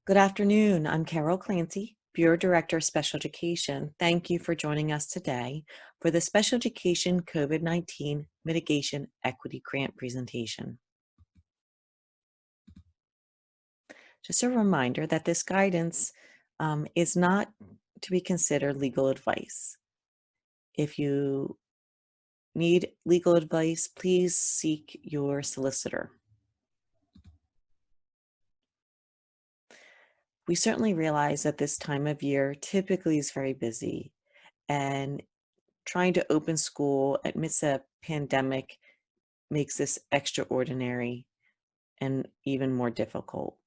Good afternoon. I'm Carol Clancy, Bureau Director of Special Education. Thank you for joining us today for the Special Education COVID-19 Mitigation Equity Grant presentation. Just a reminder that this guidance is not to be considered legal advice. If you need legal advice, please seek your solicitor. We certainly realize that this time of year typically is very busy, and trying to open school amidst a pandemic makes this extraordinary and even more difficult.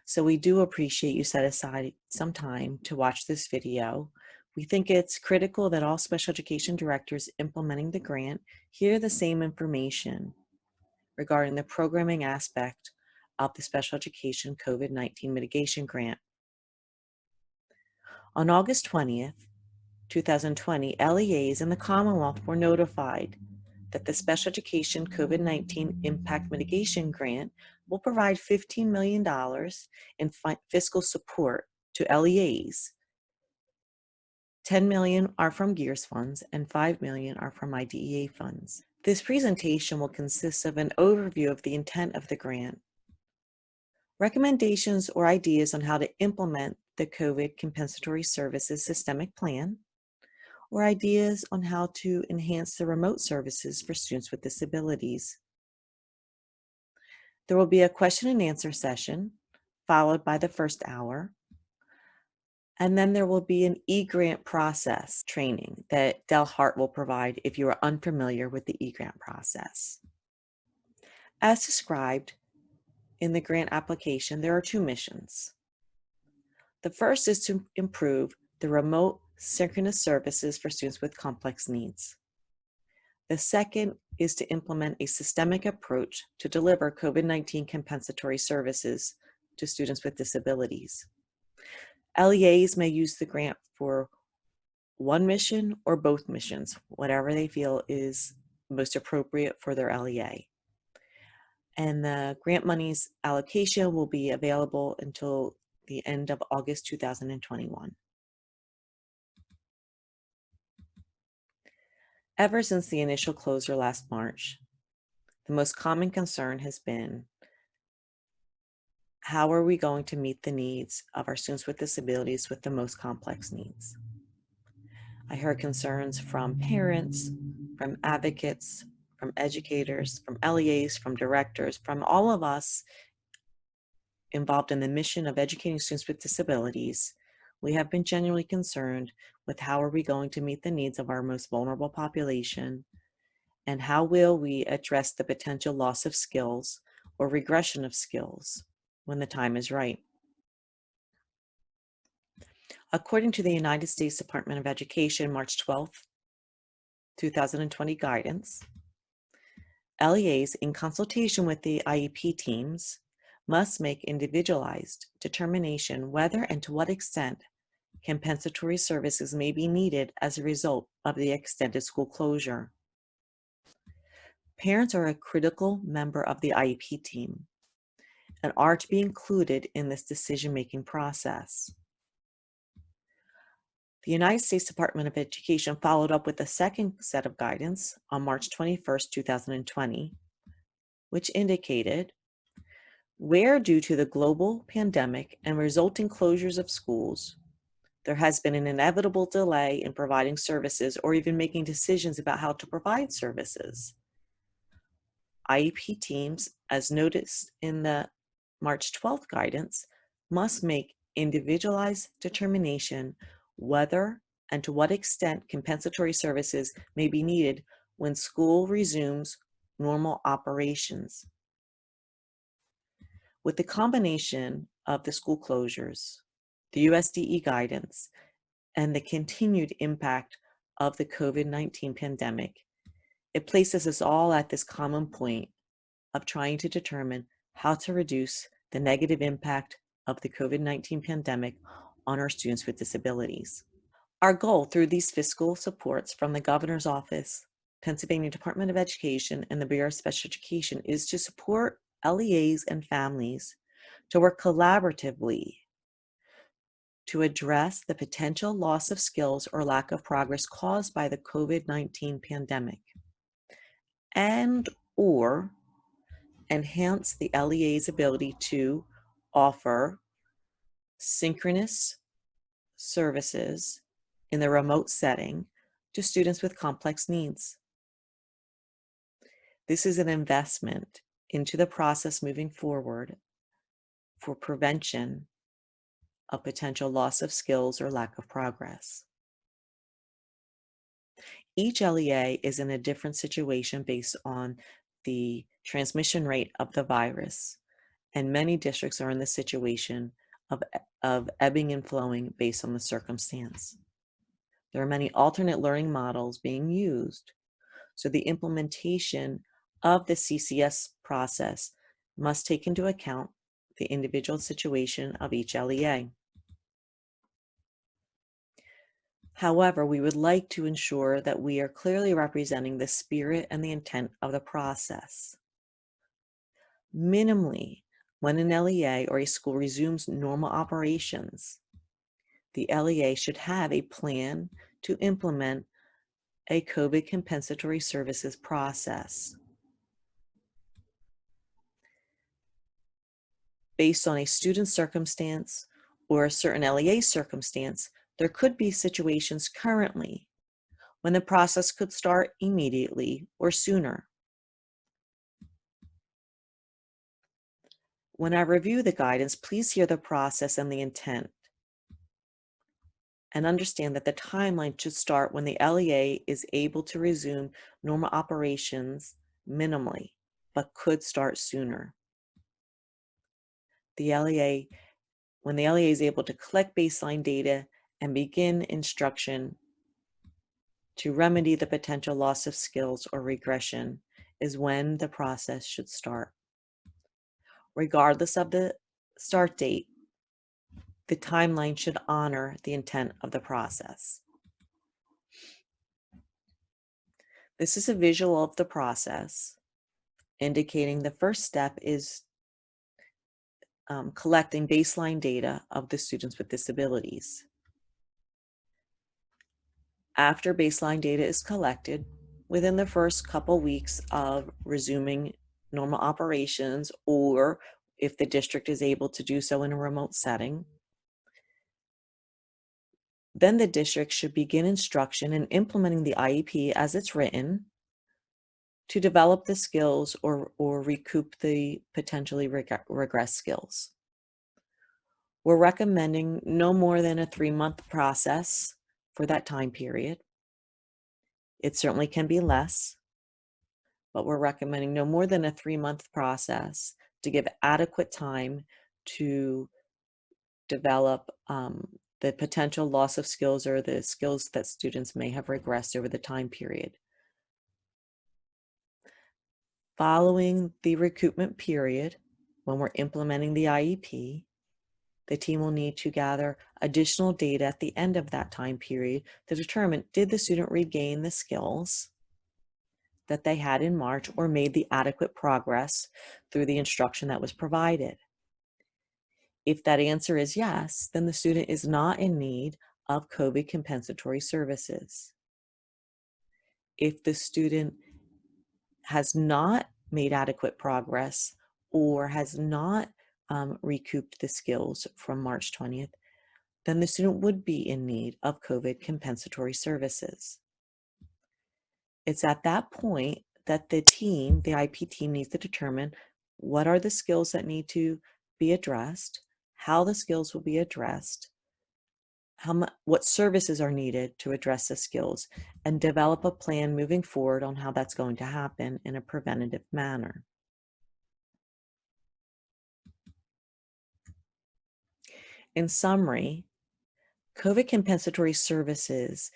So we do appreciate you set aside some time to watch this video. We think it's critical that all special education directors implementing the grant hear the same information regarding the programming aspect of the Special Education COVID-19 Mitigation Grant. On August 20th, 2020, LEAs in the Commonwealth were notified that the Special Education COVID-19 Impact Mitigation Grant will provide $15 million in fiscal support to LEAs. $10 million are from GEARS funds and $5 million are from IDEA funds. This presentation will consist of an overview of the intent of the grant, recommendations or ideas on how to implement the COVID Compensatory Services Systemic Plan, or ideas on how to enhance the remote services for students with disabilities. There will be a question and answer session followed by the first hour, and then there will be an e-grant process training that Del Hart will provide if you are unfamiliar with the e-grant process. As described in the grant application, there are two missions. The first is to improve the remote synchronous services for students with complex needs. The second is to implement a systemic approach to deliver COVID-19 compensatory services to students with disabilities. LEAs may use the grant for one mission or both missions, whatever they feel is most appropriate for their LEA. And the grant monies allocation will be available until the end of August 2021. Ever since the initial closure last March, the most common concern has been, how are we going to meet the needs of our students with disabilities with the most complex needs? I heard concerns from parents, from advocates, from educators, from LEAs, from directors, from all of us involved in the mission of educating students with disabilities. We have been genuinely concerned with how are we going to meet the needs of our most vulnerable population, and how will we address the potential loss of skills or regression of skills when the time is right. According to the United States Department of Education, March 12th, 2020 guidance, LEAs, in consultation with the IEP teams, must make individualized determination whether and to what extent compensatory services may be needed as a result of the extended school closure. Parents are a critical member of the IEP team and are to be included in this decision-making process. The United States Department of Education followed up with a second set of guidance on March 21st, 2020, which indicated, where due to the global pandemic and resulting closures of schools, there has been an inevitable delay in providing services or even making decisions about how to provide services, IEP teams, as noticed in the March 12th guidance, must make individualized determination whether and to what extent compensatory services may be needed when school resumes normal operations. With the combination of the school closures, the USDE guidance, and the continued impact of the COVID-19 pandemic, it places us all at this common point of trying to determine how to reduce the negative impact of the COVID-19 pandemic on our students with disabilities. Our goal through these fiscal supports from the Governor's Office, Pennsylvania Department of Education, and the Bureau of Special Education is to support LEAs and families to work collaboratively to address the potential loss of skills or lack of progress caused by the COVID-19 pandemic, and or enhance the LEA's ability to offer synchronous services in the remote setting to students with complex needs. This is an investment into the process moving forward for prevention of potential loss of skills or lack of progress. Each LEA is in a different situation based on the transmission rate of the virus, and many districts are in the situation of ebbing and flowing based on the circumstance. There are many alternate learning models being used, so the implementation of the CCS process must take into account the individual situation of each LEA. However, we would like to ensure that we are clearly representing the spirit and the intent of the process. Minimally, when an LEA or a school resumes normal operations, the LEA should have a plan to implement a COVID compensatory services process. Based on a student's circumstance or a certain LEA circumstance, there could be situations currently when the process could start immediately or sooner. When I review the guidance, please hear the process and the intent, and understand that the timeline should start when the LEA is able to resume normal operations minimally, but could start sooner. When the LEA is able to collect baseline data and begin instruction to remedy the potential loss of skills or regression is when the process should start. Regardless of the start date, the timeline should honor the intent of the process. This is a visual of the process, indicating the first step is collecting baseline data of the students with disabilities. After baseline data is collected, within the first couple weeks of resuming normal operations, or if the district is able to do so in a remote setting, then the district should begin instruction in implementing the IEP as it's written to develop the skills or recoup the potentially regressed skills. We're recommending no more than a 3-month process for that time period. It certainly can be less, but we're recommending no more than a 3-month process to give adequate time to develop the potential loss of skills or the skills that students may have regressed over the time period. Following the recoupment period, when we're implementing the IEP, the team will need to gather additional data at the end of that time period to determine, did the student regain the skills that they had in March or made the adequate progress through the instruction that was provided? If that answer is yes, then the student is not in need of COVID compensatory services. If the student has not made adequate progress or has not recouped the skills from March 20th, then the student would be in need of COVID compensatory services. It's at that point that the IP team needs to determine what are the skills that need to be addressed, how the skills will be addressed, what services are needed to address the skills, and develop a plan moving forward on how that's going to happen in a preventative manner. In summary, COVID compensatory services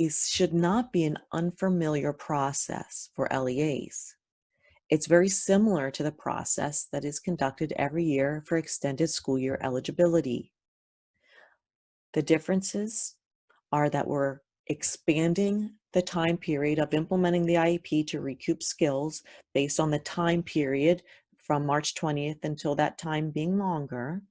should not be an unfamiliar process for LEAs. It's very similar to the process that is conducted every year for extended school year eligibility. The differences are that we're expanding the time period of implementing the IEP to recoup skills based on the time period from March 20th until that time being longer.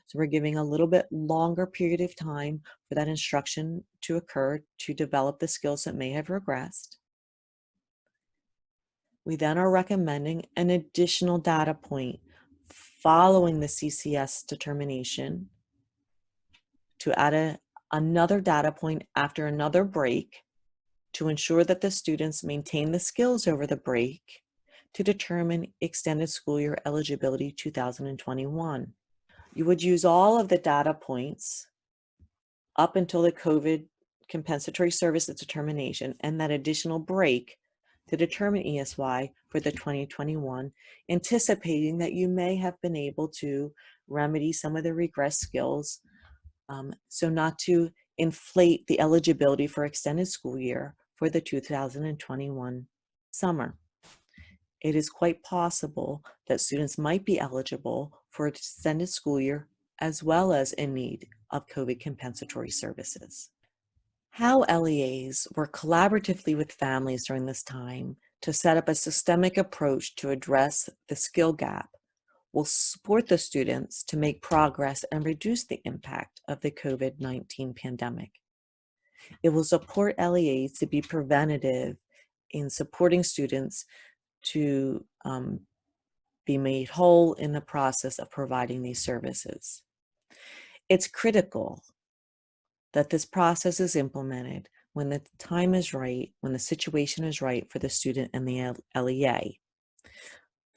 So we're giving a little bit longer period of time for that instruction to occur to develop the skills that may have regressed. We then are recommending an additional data point following the CCS determination to add another data point after another break to ensure that the students maintain the skills over the break to determine extended school year eligibility 2021. You would use all of the data points up until the COVID Compensatory Services determination and that additional break to determine ESY for the 2021, anticipating that you may have been able to remedy some of the regress skills, so not to inflate the eligibility for extended school year for the 2021 summer. It is quite possible that students might be eligible for extended school year as well as in need of COVID compensatory services. How LEAs work collaboratively with families during this time to set up a systemic approach to address the skill gap will support the students to make progress and reduce the impact of the COVID-19 pandemic. It will support LEAs to be preventative in supporting students to be made whole in the process of providing these services. It's critical that this process is implemented when the time is right, when the situation is right for the student and the LEA.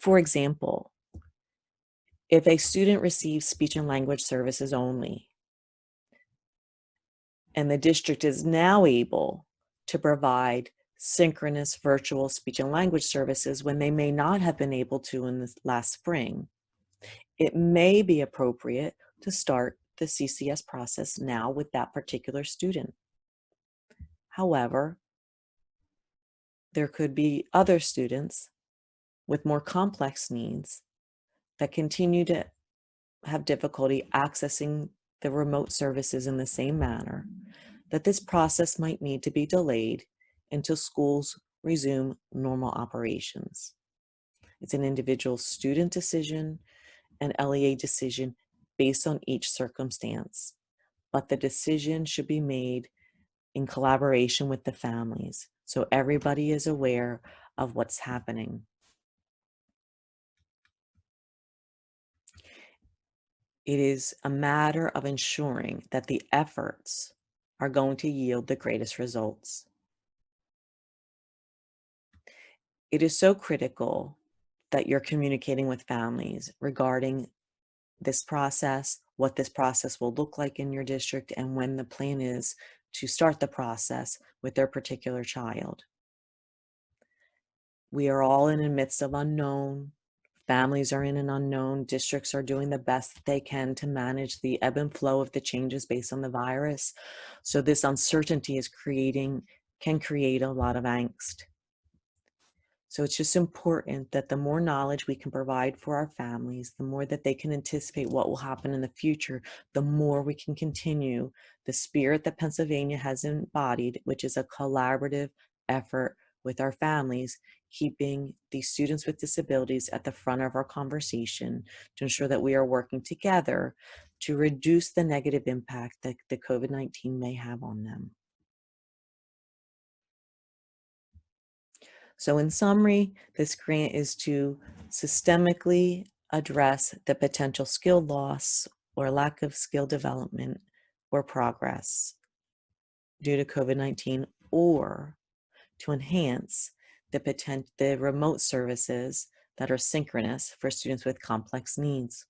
For example, if a student receives speech and language services only, and the district is now able to provide synchronous virtual speech and language services when they may not have been able to in the last spring, it may be appropriate to start the CCS process now with that particular student. However, there could be other students with more complex needs that continue to have difficulty accessing the remote services in the same manner, that this process might need to be delayed until schools resume normal operations. It's an individual student decision and LEA decision based on each circumstance, but the decision should be made in collaboration with the families so everybody is aware of what's happening. It is a matter of ensuring that the efforts are going to yield the greatest results. It is so critical that you're communicating with families regarding this process, what this process will look like in your district, and when the plan is to start the process with their particular child. We are all in the midst of unknown. Families are in an unknown. Districts are doing the best that they can to manage the ebb and flow of the changes based on the virus. So this uncertainty can create a lot of angst. So it's just important that the more knowledge we can provide for our families, the more that they can anticipate what will happen in the future, the more we can continue the spirit that Pennsylvania has embodied, which is a collaborative effort with our families, keeping these students with disabilities at the front of our conversation to ensure that we are working together to reduce the negative impact that the COVID-19 may have on them. So in summary, this grant is to systemically address the potential skill loss or lack of skill development or progress due to COVID-19, or to enhance the remote services that are synchronous for students with complex needs.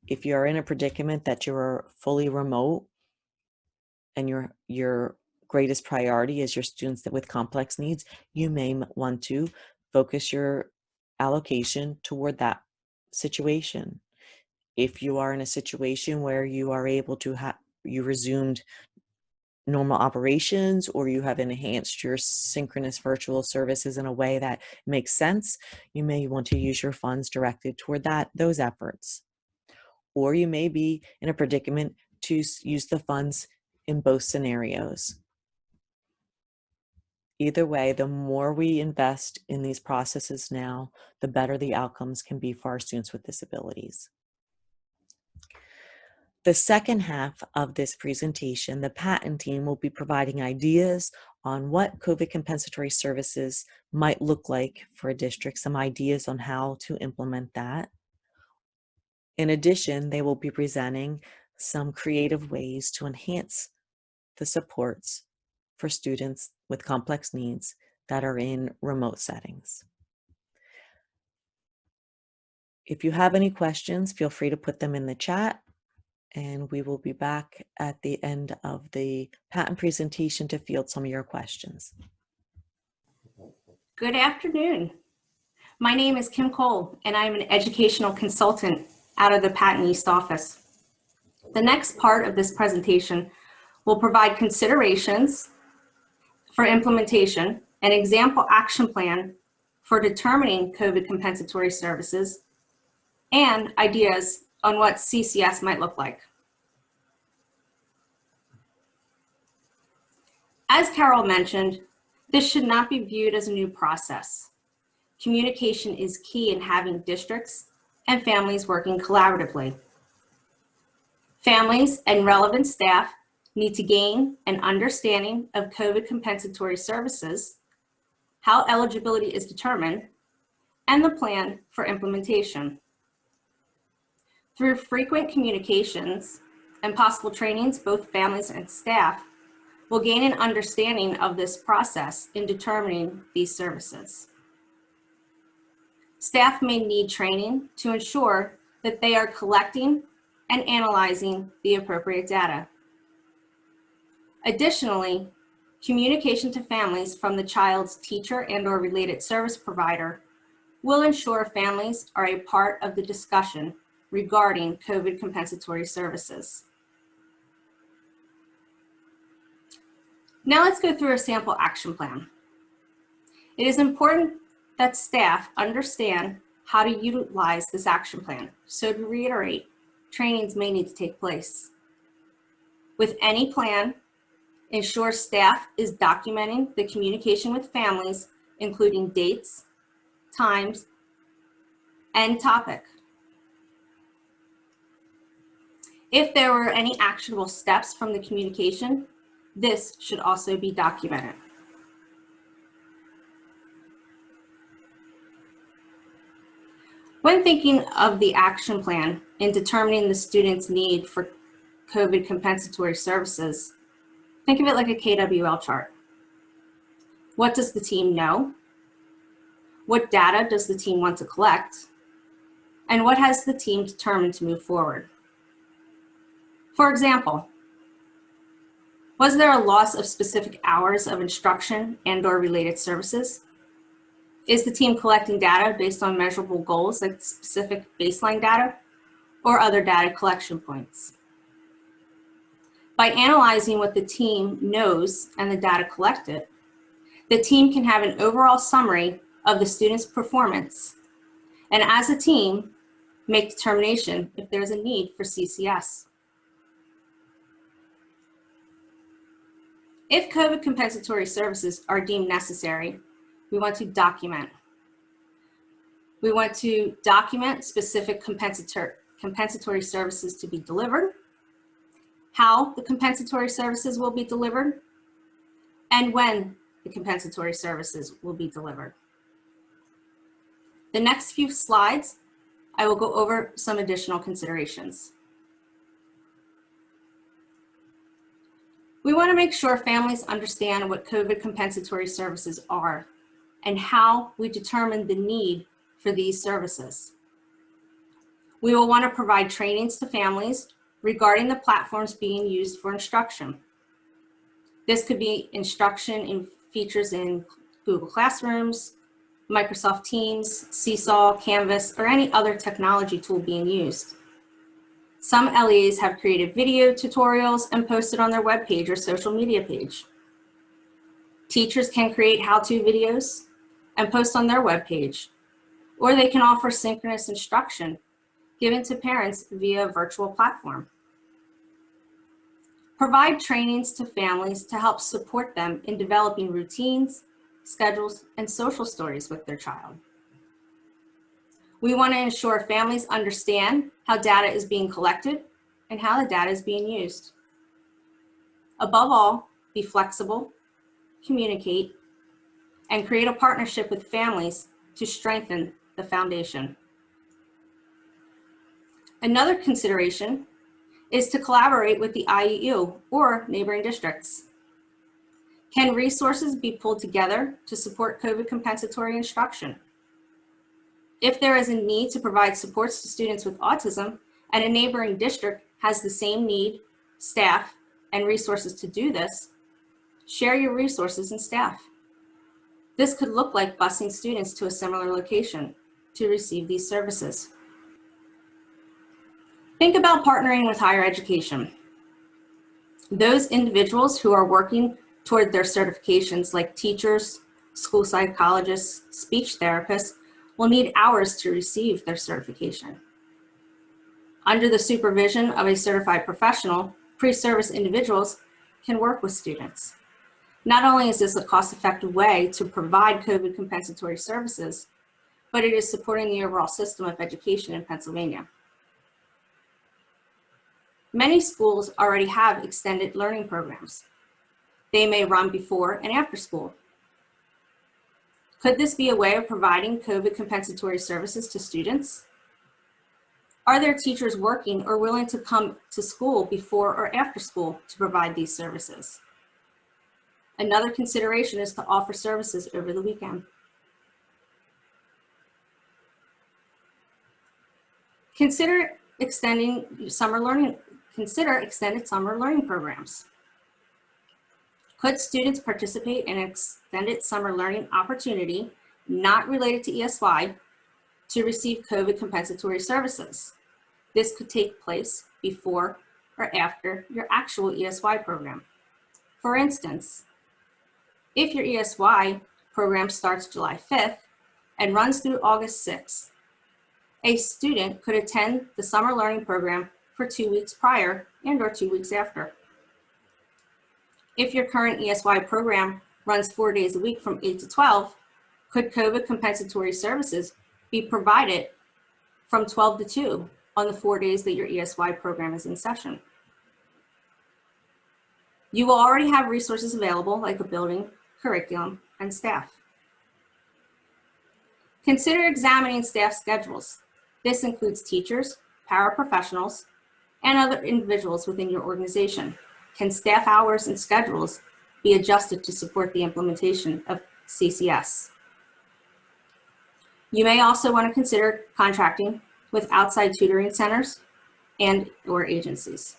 If you're in a predicament that you're fully remote and your greatest priority is your students with complex needs, you may want to focus your allocation toward that situation. If you are in a situation where you are able to you resumed normal operations, or you have enhanced your synchronous virtual services in a way that makes sense, you may want to use your funds directed toward those efforts. Or you may be in a predicament to use the funds in both scenarios. Either way, the more we invest in these processes now, the better the outcomes can be for our students with disabilities. The second half of this presentation, the patent team will be providing ideas on what COVID compensatory services might look like for a district, some ideas on how to implement that. In addition, they will be presenting some creative ways to enhance the supports for students with complex needs that are in remote settings. If you have any questions, feel free to put them in the chat, and we will be back at the end of the patent presentation to field some of your questions. Good afternoon. My name is Kim Cole, and I'm an educational consultant out of the Patent East office. The next part of this presentation will provide considerations for implementation, an example action plan for determining COVID compensatory services, and ideas on what CCS might look like. As Carol mentioned, this should not be viewed as a new process. Communication is key in having districts and families working collaboratively. Families and relevant staff need to gain an understanding of COVID compensatory services, how eligibility is determined, and the plan for implementation. Through frequent communications and possible trainings, both families and staff will gain an understanding of this process in determining these services. Staff may need training to ensure that they are collecting and analyzing the appropriate data. Additionally, communication to families from the child's teacher and/or related service provider will ensure families are a part of the discussion regarding COVID compensatory services. Now let's go through a sample action plan. It is important that staff understand how to utilize this action plan. So to reiterate, trainings may need to take place. With any plan, ensure staff is documenting the communication with families, including dates, times, and topic. If there were any actionable steps from the communication, this should also be documented. When thinking of the action plan in determining the student's need for COVID compensatory services, think of it like a KWL chart. What does the team know? What data does the team want to collect? And what has the team determined to move forward? For example, was there a loss of specific hours of instruction and/or related services? Is the team collecting data based on measurable goals like specific baseline data or other data collection points? By analyzing what the team knows and the data collected, the team can have an overall summary of the student's performance, and as a team, make determination if there's a need for CCS. If COVID compensatory services are deemed necessary, we want to document. We want to document specific compensatory services to be delivered, how the compensatory services will be delivered, and when the compensatory services will be delivered. The next few slides, I will go over some additional considerations. We want to make sure families understand what COVID compensatory services are and how we determine the need for these services. We will want to provide trainings to families regarding the platforms being used for instruction. This could be instruction in features in Google Classrooms, Microsoft Teams, Seesaw, Canvas, or any other technology tool being used. Some LEAs have created video tutorials and posted on their webpage or social media page. Teachers can create how-to videos and post on their webpage, or they can offer synchronous instruction given to parents via a virtual platform. Provide trainings to families to help support them in developing routines schedules, and social stories with their child. We want to ensure families understand how data is being collected and how the data is being used. Above all, be flexible, communicate, and create a partnership with families to strengthen the foundation. Another consideration is to collaborate with the IEU or neighboring districts. Can resources be pulled together to support COVID compensatory instruction? If there is a need to provide supports to students with autism and a neighboring district has the same need, staff, and resources to do this, share your resources and staff. This could look like busing students to a similar location to receive these services. Think about partnering with higher education. Those individuals who are working toward their certifications, like teachers, school psychologists, speech therapists, will need hours to receive their certification. Under the supervision of a certified professional, pre-service individuals can work with students. Not only is this a cost-effective way to provide COVID compensatory services, but it is supporting the overall system of education in Pennsylvania. Many schools already have extended learning programs. They may run before and after school. Could this be a way of providing COVID compensatory services to students? Are there teachers working or willing to come to school before or after school to provide these services? Another consideration is to offer services over the weekend. Consider extended summer learning programs. Could students participate in an extended summer learning opportunity not related to ESY to receive COVID compensatory services? This could take place before or after your actual ESY program. For instance, if your ESY program starts July 5th and runs through August 6th, a student could attend the summer learning program for 2 weeks prior and/or 2 weeks after. If your current ESY program runs 4 days a week from 8 to 12, could COVID compensatory services be provided from 12 to 2 on the 4 days that your ESY program is in session? You will already have resources available like a building, curriculum, and staff. Consider examining staff schedules. This includes teachers, paraprofessionals, and other individuals within your organization. Can staff hours and schedules be adjusted to support the implementation of CCS? You may also want to consider contracting with outside tutoring centers and/or agencies.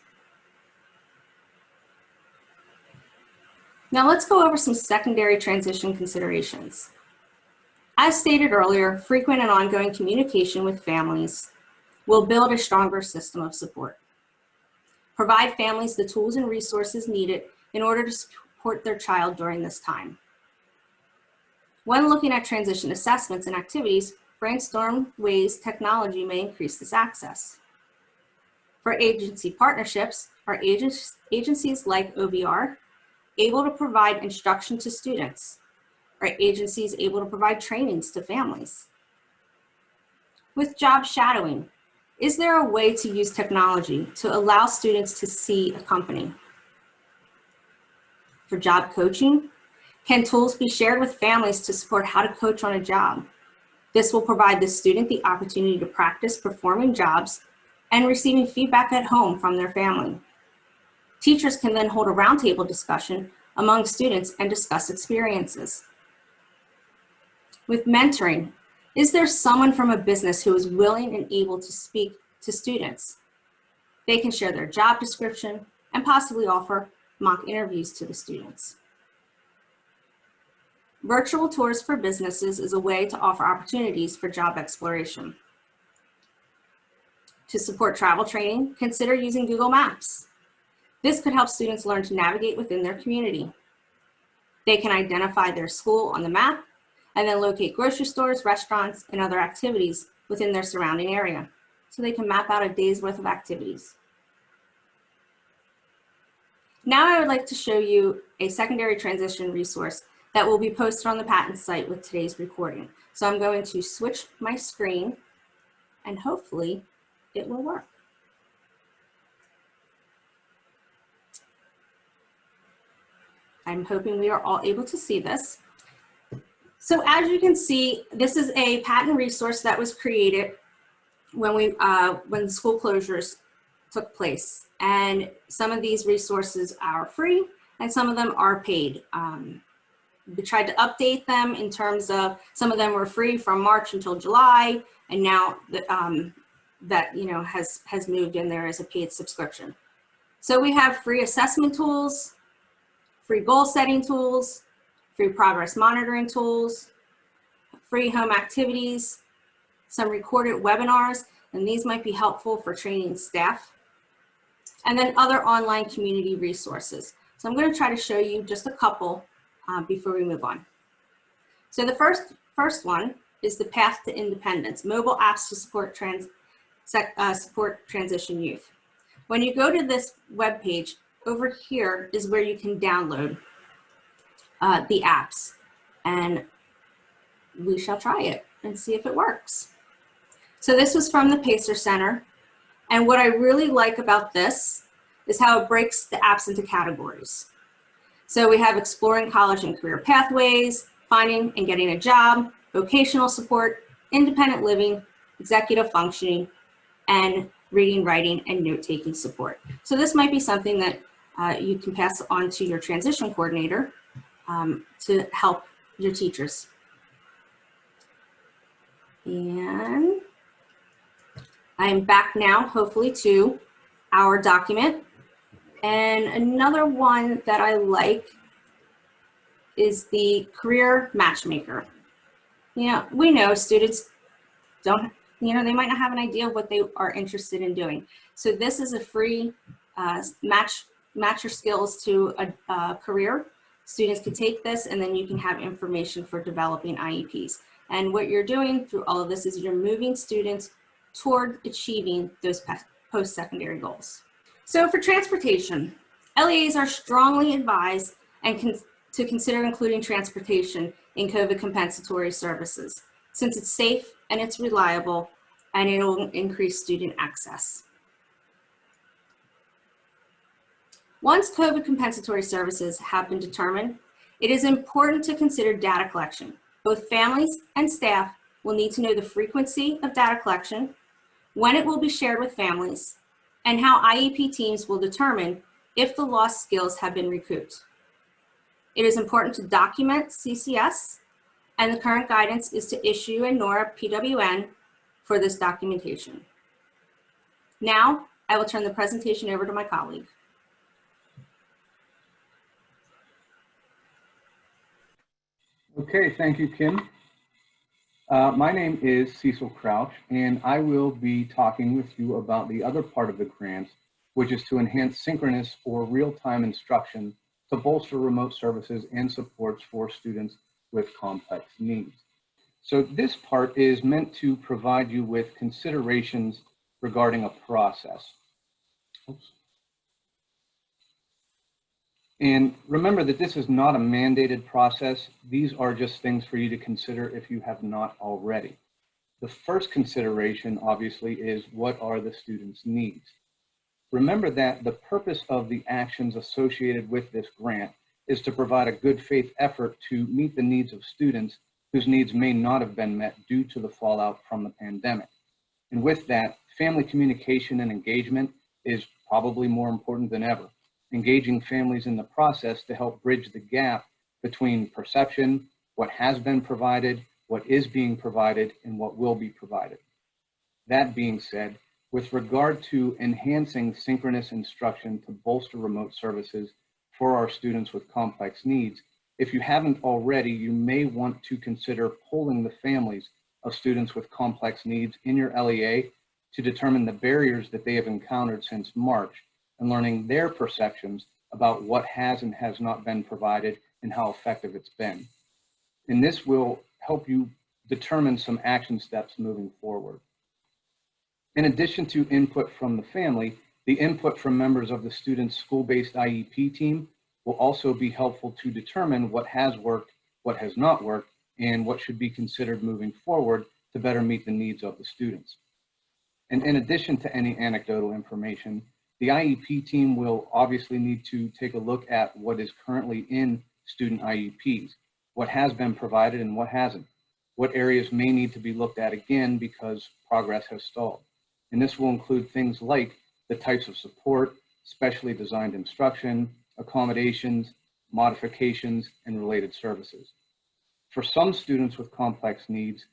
Now let's go over some secondary transition considerations. As stated earlier, frequent and ongoing communication with families will build a stronger system of support. Provide families the tools and resources needed in order to support their child during this time. When looking at transition assessments and activities, brainstorm ways technology may increase this access. For agency partnerships, are agencies like OVR able to provide instruction to students? Are agencies able to provide trainings to families? With job shadowing, is there a way to use technology to allow students to see a company? For job coaching, can tools be shared with families to support how to coach on a job? This will provide the student the opportunity to practice performing jobs and receiving feedback at home from their family. Teachers can then hold a roundtable discussion among students and discuss experiences. With mentoring, is there someone from a business who is willing and able to speak to students? They can share their job description and possibly offer mock interviews to the students. Virtual tours for businesses is a way to offer opportunities for job exploration. To support travel training, consider using Google Maps. This could help students learn to navigate within their community. They can identify their school on the map and then locate grocery stores, restaurants, and other activities within their surrounding area, so they can map out a day's worth of activities. Now I would like to show you a secondary transition resource that will be posted on the patent site with today's recording. So I'm going to switch my screen and hopefully it will work. I'm hoping we are all able to see this. So as you can see, this is a patent resource that was created when the school closures took place. And some of these resources are free and some of them are paid. We tried to update them in terms of some of them were free from March until July, and now that has moved in there as a paid subscription. So we have free assessment tools, free goal setting tools, free progress monitoring tools, free home activities, some recorded webinars, and these might be helpful for training staff, and then other online community resources. So I'm going to try to show you just a couple before we move on. So the first one is the Path to Independence, mobile apps to support transition youth. When you go to this web page, over here is where you can download the apps, and we shall try it and see if it works. So this was from the Pacer Center, and what I really like about this is how it breaks the apps into categories. So we have exploring college and career pathways, finding and getting a job, vocational support, independent living, executive functioning, and reading, writing, and note-taking support. So this might be something that you can pass on to your transition coordinator to help your teachers. And I'm back now, hopefully, to our document. And another one that I like is the Career Matchmaker. We know students don't, they might not have an idea of what they are interested in doing. So this is a free match your skills to a career. Students can take this, and then you can have information for developing IEPs. And what you're doing through all of this is you're moving students toward achieving those post-secondary goals. So for transportation, LEAs are strongly advised to consider including transportation in COVID compensatory services, since it's safe and it's reliable, and it will increase student access. Once COVID compensatory services have been determined, it is important to consider data collection. Both families and staff will need to know the frequency of data collection, when it will be shared with families, and how IEP teams will determine if the lost skills have been recouped. It is important to document CCS, and the current guidance is to issue a NORA PWN for this documentation. Now, I will turn the presentation over to my colleague. Okay, thank you, Kim. My name is Cecil Crouch, and I will be talking with you about the other part of the grant, which is to enhance synchronous or real-time instruction to bolster remote services and supports for students with complex needs. So this part is meant to provide you with considerations regarding a process. Oops. And remember that this is not a mandated process. These are just things for you to consider if you have not already. The first consideration, obviously, is what are the students' needs? Remember that the purpose of the actions associated with this grant is to provide a good faith effort to meet the needs of students whose needs may not have been met due to the fallout from the pandemic. And with that, family communication and engagement is probably more important than ever. Engaging families in the process to help bridge the gap between perception, what has been provided, what is being provided, and what will be provided. That being said, with regard to enhancing synchronous instruction to bolster remote services for our students with complex needs, if you haven't already, you may want to consider polling the families of students with complex needs in your LEA to determine the barriers that they have encountered since March and learning their perceptions about what has and has not been provided and how effective it's been. And this will help you determine some action steps moving forward. In addition to input from the family, the input from members of the student's school-based IEP team will also be helpful to determine what has worked what has not worked, and what should be considered moving forward to better meet the needs of the students. And in addition to any anecdotal information, the IEP team will obviously need to take a look at what is currently in student IEPs, what has been provided and what hasn't, what areas may need to be looked at again because progress has stalled. And this will include things like the types of support, specially designed instruction, accommodations, modifications, and related services. For some students with complex needs,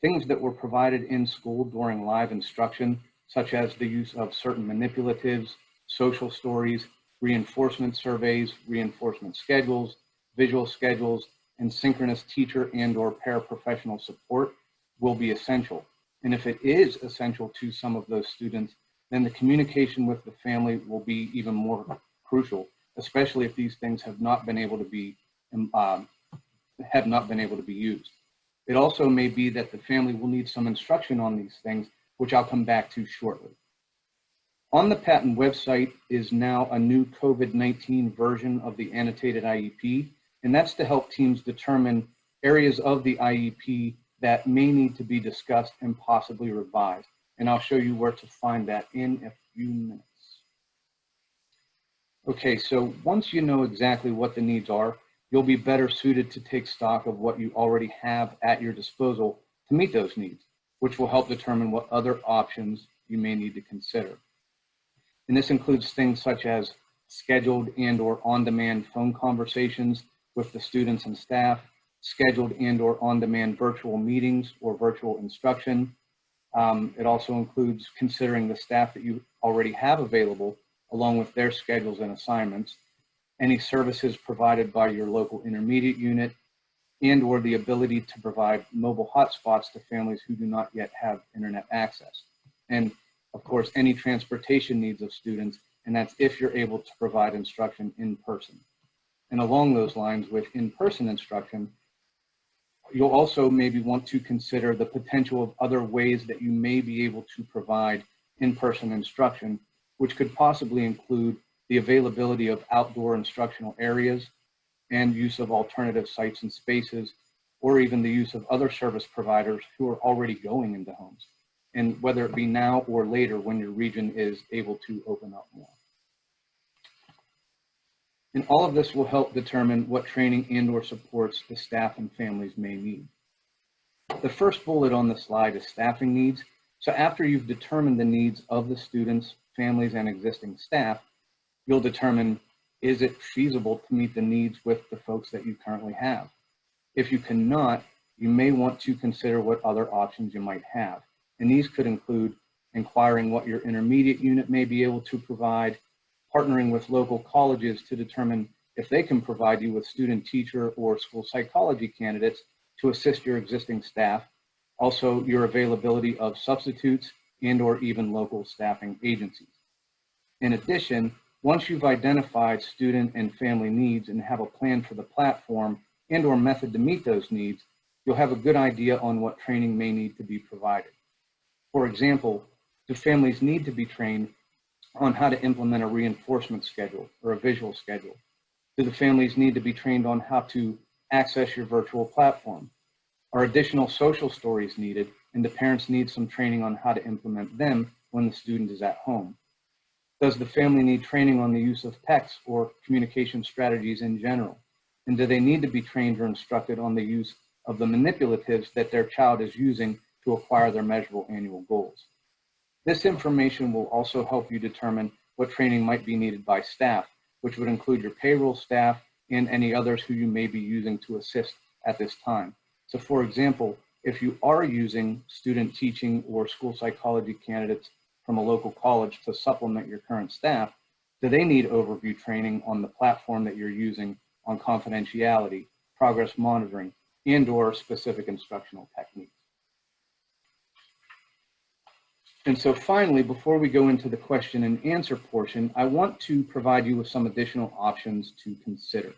things that were provided in school during live instruction, such as the use of certain manipulatives, social stories, reinforcement surveys, reinforcement schedules, visual schedules, and synchronous teacher and/or paraprofessional support will be essential. And if it is essential to some of those students, then the communication with the family will be even more crucial, especially if these things have not been able to be used. It also may be that the family will need some instruction on these things, which I'll come back to shortly. On the patent website is now a new COVID-19 version of the annotated IEP, and that's to help teams determine areas of the IEP that may need to be discussed and possibly revised. And I'll show you where to find that in a few minutes. Okay, so once you know exactly what the needs are, you'll be better suited to take stock of what you already have at your disposal to meet those needs, which will help determine what other options you may need to consider. And this includes things such as scheduled and/or on-demand phone conversations with the students and staff, scheduled and/or on-demand virtual meetings or virtual instruction. It also includes considering the staff that you already have available along with their schedules and assignments, any services provided by your local intermediate unit, and/or the ability to provide mobile hotspots to families who do not yet have internet access. And of course, any transportation needs of students, and that's if you're able to provide instruction in person. And along those lines with in-person instruction, you'll also maybe want to consider the potential of other ways that you may be able to provide in-person instruction, which could possibly include the availability of outdoor instructional areas and use of alternative sites and spaces, or even the use of other service providers who are already going into homes, and whether it be now or later when your region is able to open up more. And all of this will help determine what training and/or supports the staff and families may need. The first bullet on the slide is staffing needs. So after you've determined the needs of the students, families, and existing staff, you'll determine, is it feasible to meet the needs with the folks that you currently have? If you cannot, you may want to consider what other options you might have. And these could include inquiring what your intermediate unit may be able to provide, partnering with local colleges to determine if they can provide you with student teacher or school psychology candidates to assist your existing staff, also your availability of substitutes and/or even local staffing agencies. In addition, once you've identified student and family needs and have a plan for the platform and/or method to meet those needs, you'll have a good idea on what training may need to be provided. For example, do families need to be trained on how to implement a reinforcement schedule or a visual schedule? Do the families need to be trained on how to access your virtual platform? Are additional social stories needed, and do parents need some training on how to implement them when the student is at home? Does the family need training on the use of text or communication strategies in general? And do they need to be trained or instructed on the use of the manipulatives that their child is using to acquire their measurable annual goals? This information will also help you determine what training might be needed by staff, which would include your payroll staff and any others who you may be using to assist at this time. So for example, if you are using student teaching or school psychology candidates from a local college to supplement your current staff, do they need overview training on the platform that you're using on confidentiality, progress monitoring, and/or specific instructional techniques? And so finally, before we go into the question and answer portion, I want to provide you with some additional options to consider.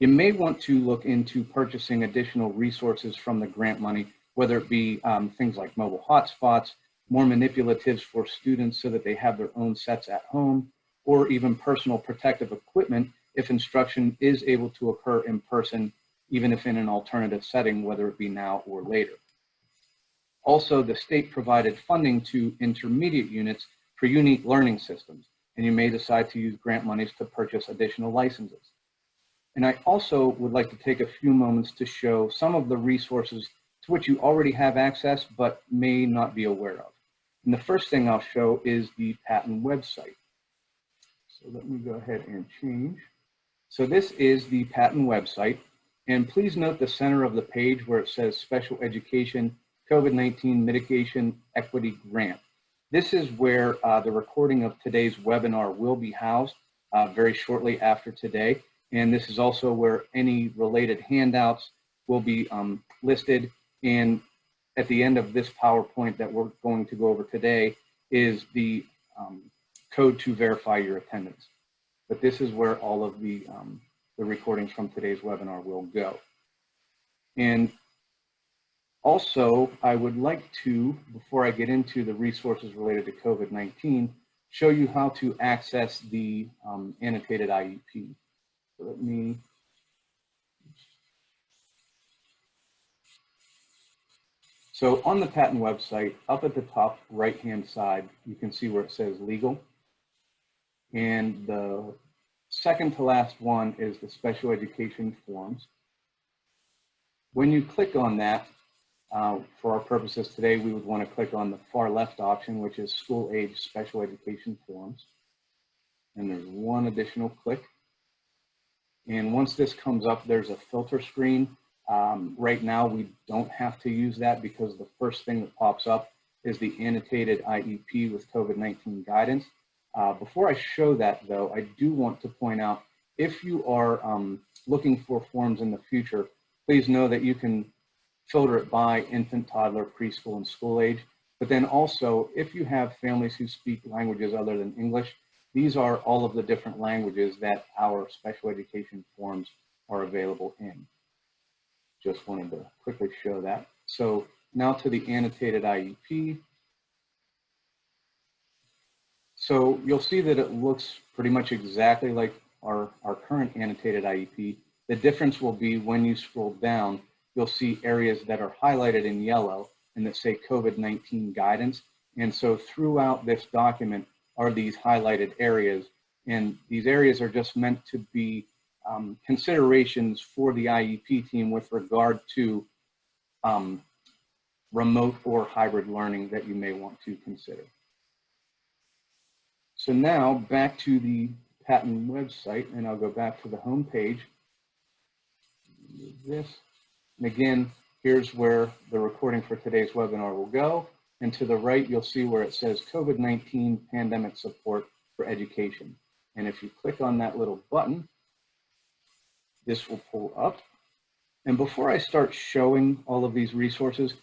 You may want to look into purchasing additional resources from the grant money, whether it be things like mobile hotspots, more manipulatives for students so that they have their own sets at home, or even personal protective equipment if instruction is able to occur in person, even if in an alternative setting, whether it be now or later. Also, the state provided funding to intermediate units for unique learning systems, and you may decide to use grant monies to purchase additional licenses. And I also would like to take a few moments to show some of the resources to which you already have access but may not be aware of. And the first thing I'll show is the patent website. So let me go ahead and change. So this is the patent website, and please note the center of the page where it says Special Education COVID-19 Mitigation Equity Grant. This is where the recording of today's webinar will be housed very shortly after today. And this is also where any related handouts will be listed. And at the end of this PowerPoint that we're going to go over today is the code to verify your attendance. But this is where all of the recordings from today's webinar will go. And also, I would like to, before I get into the resources related to COVID-19, show you how to access the annotated IEP. So let me, so on the patent website, up at the top right-hand side, you can see where it says legal. And the second to last one is the special education forms. When you click on that, for our purposes today, we would want to click on the far left option, which is school age special education forms. And there's one additional click. And once this comes up, there's a filter screen. Right now, we don't have to use that because the first thing that pops up is the annotated IEP with COVID-19 guidance. Before I show that, though, I do want to point out, if you are looking for forms in the future, please know that you can filter it by infant, toddler, preschool, and school age. But then also, if you have families who speak languages other than English, these are all of the different languages that our special education forms are available in. Just wanted to quickly show that. So now to the annotated IEP. So you'll see that it looks pretty much exactly like our current annotated IEP. The difference will be when you scroll down, you'll see areas that are highlighted in yellow and that say COVID-19 guidance. And so throughout this document are these highlighted areas. And these areas are just meant to be considerations for the IEP team with regard to remote or hybrid learning that you may want to consider. So now back to the patent website, and I'll go back to the home page. This. And again, here's where the recording for today's webinar will go. And to the right, you'll see where it says COVID-19 pandemic support for education. And if you click on that little button, this will pull up. And before I start showing all of these resources,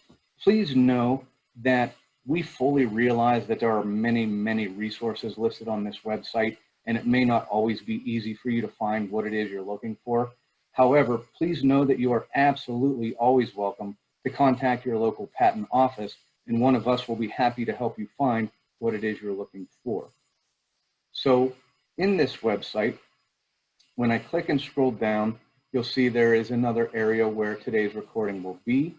please know that we fully realize that there are many, many resources listed on this website, and it may not always be easy for you to find what it is you're looking for. However, please know that you are absolutely always welcome to contact your local patent office, and one of us will be happy to help you find what it is you're looking for. So in this website, when I click and scroll down, you'll see there is another area where today's recording will be.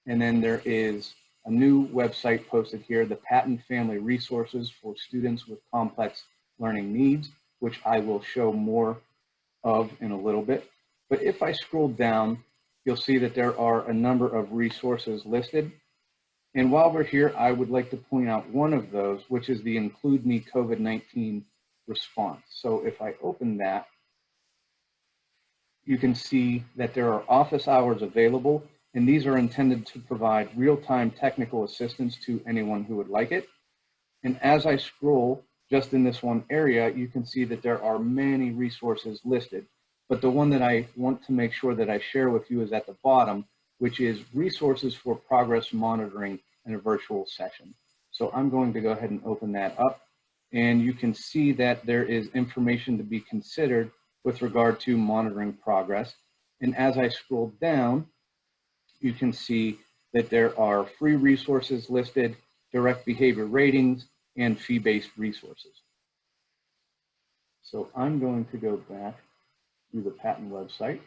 And then there is a new website posted here, the Patent Family Resources for Students with Complex Learning Needs, which I will show more of in a little bit. But if I scroll down, you'll see that there are a number of resources listed. And while we're here, I would like to point out one of those, which is the Include Me COVID-19 response. So if I open that, you can see that there are office hours available, and these are intended to provide real-time technical assistance to anyone who would like it. And as I scroll just in this one area, you can see that there are many resources listed. But the one that I want to make sure that I share with you is at the bottom, which is resources for progress monitoring in a virtual session. So I'm going to go ahead and open that up, and you can see that there is information to be considered with regard to monitoring progress. And as I scroll down, you can see that there are free resources listed, direct behavior ratings, and fee-based resources. So I'm going to go back to the patent website.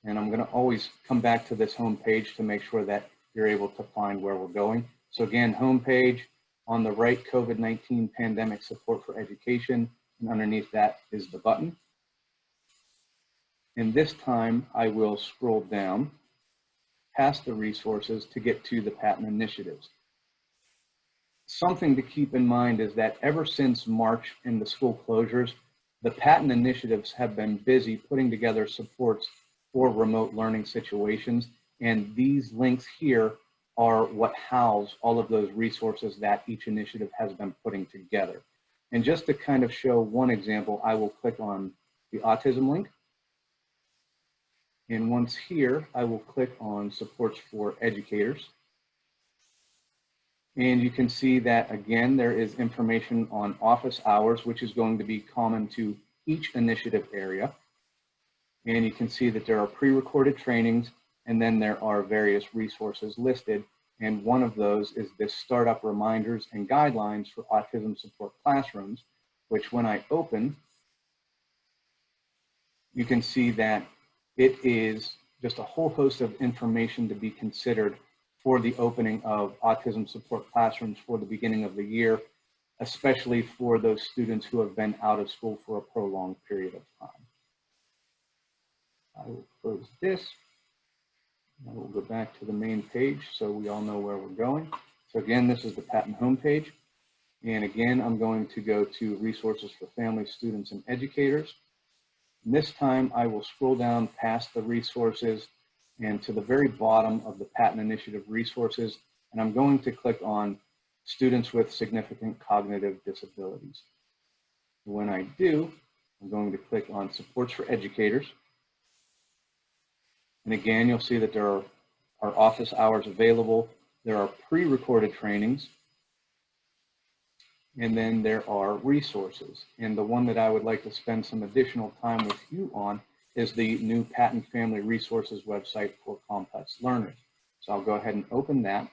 And I'm going to always come back to this home page to make sure that you're able to find where we're going. So again, home page, on the right, COVID-19 pandemic support for education, and underneath that is the button. And this time I will scroll down past the resources to get to the patent initiatives. Something to keep in mind is that ever since March and the school closures, the patent initiatives have been busy putting together supports for remote learning situations. And these links here are what house all of those resources that each initiative has been putting together. And just to kind of show one example, I will click on the autism link. And once here, I will click on supports for educators. And you can see that, again, there is information on office hours, which is going to be common to each initiative area. And you can see that there are pre-recorded trainings, and then there are various resources listed. And one of those is this startup reminders and guidelines for autism support classrooms, which when I open, you can see that it is just a whole host of information to be considered for the opening of autism support classrooms for the beginning of the year, especially for those students who have been out of school for a prolonged period of time. I will close this. I will go back to the main page so we all know where we're going. So again, this is the patent homepage. And again, I'm going to go to resources for families, students, and educators. And this time I will scroll down past the resources and to the very bottom of the patent initiative resources. And I'm going to click on students with significant cognitive disabilities. When I do, I'm going to click on supports for educators. And again, you'll see that there are office hours available. There are pre-recorded trainings. And then there are resources. And the one that I would like to spend some additional time with you on is the new Patent Family Resources website for complex learners. So I'll go ahead and open that.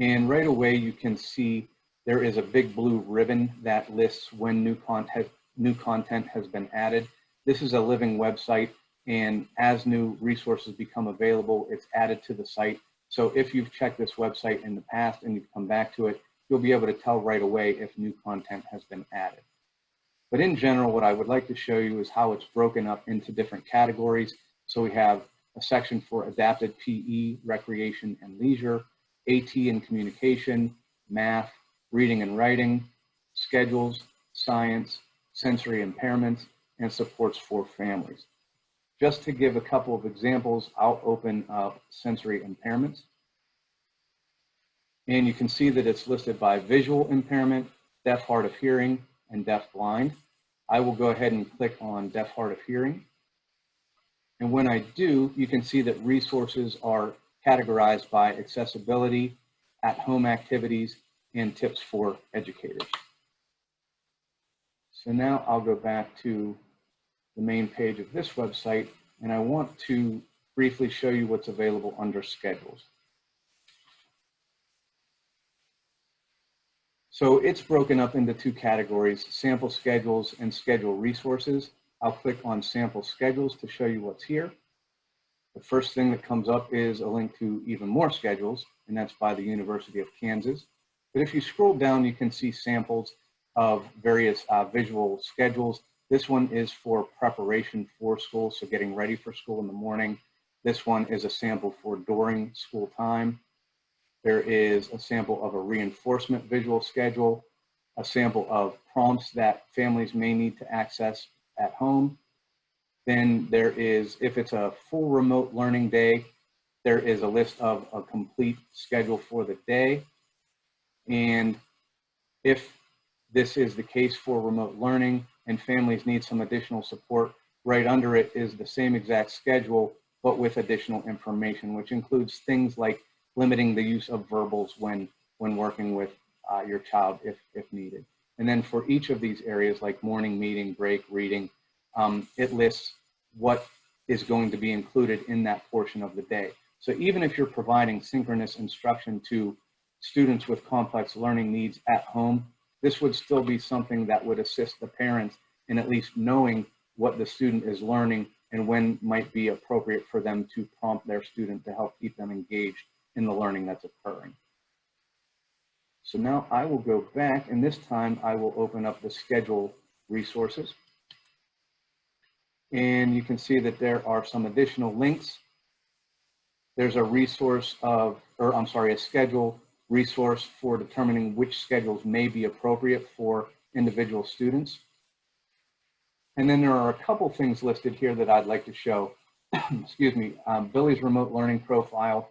And right away, you can see there is a big blue ribbon that lists when new content has been added. This is a living website, and as new resources become available, it's added to the site. So if you've checked this website in the past and you've come back to it, you'll be able to tell right away if new content has been added. But in general, what I would like to show you is how it's broken up into different categories. So we have a section for adapted PE, recreation and leisure, AT and communication, math, reading and writing, schedules, science, sensory impairments, and supports for families. Just to give a couple of examples, I'll open up sensory impairments. And you can see that it's listed by visual impairment, deaf, hard of hearing, and deaf blind. I will go ahead and click on deaf, hard of hearing. And when I do, you can see that resources are categorized by accessibility, at-home activities, and tips for educators. So now I'll go back to the main page of this website, and I want to briefly show you what's available under schedules. So it's broken up into two categories, sample schedules and schedule resources. I'll click on sample schedules to show you what's here. The first thing that comes up is a link to even more schedules, and that's by the University of Kansas. But if you scroll down, you can see samples of various visual schedules. This one is for preparation for school, so getting ready for school in the morning. This one is a sample for during school time. There is a sample of a reinforcement visual schedule, a sample of prompts that families may need to access at home. Then there is, if it's a full remote learning day, there is a list of a complete schedule for the day. And if this is the case for remote learning and families need some additional support, right under it is the same exact schedule, but with additional information, which includes things like limiting the use of verbals when working with your child if needed. And then for each of these areas, like morning, meeting, break, reading, it lists what is going to be included in that portion of the day. So even if you're providing synchronous instruction to students with complex learning needs at home, this would still be something that would assist the parents in at least knowing what the student is learning and when might be appropriate for them to prompt their student to help keep them engaged in the learning that's occurring. So now I will go back, and this time I will open up the schedule resources. And you can see that there are some additional links. There's a resource of, or I'm sorry, a schedule resource for determining which schedules may be appropriate for individual students. And then there are a couple things listed here that I'd like to show. Excuse me, Billy's remote learning profile.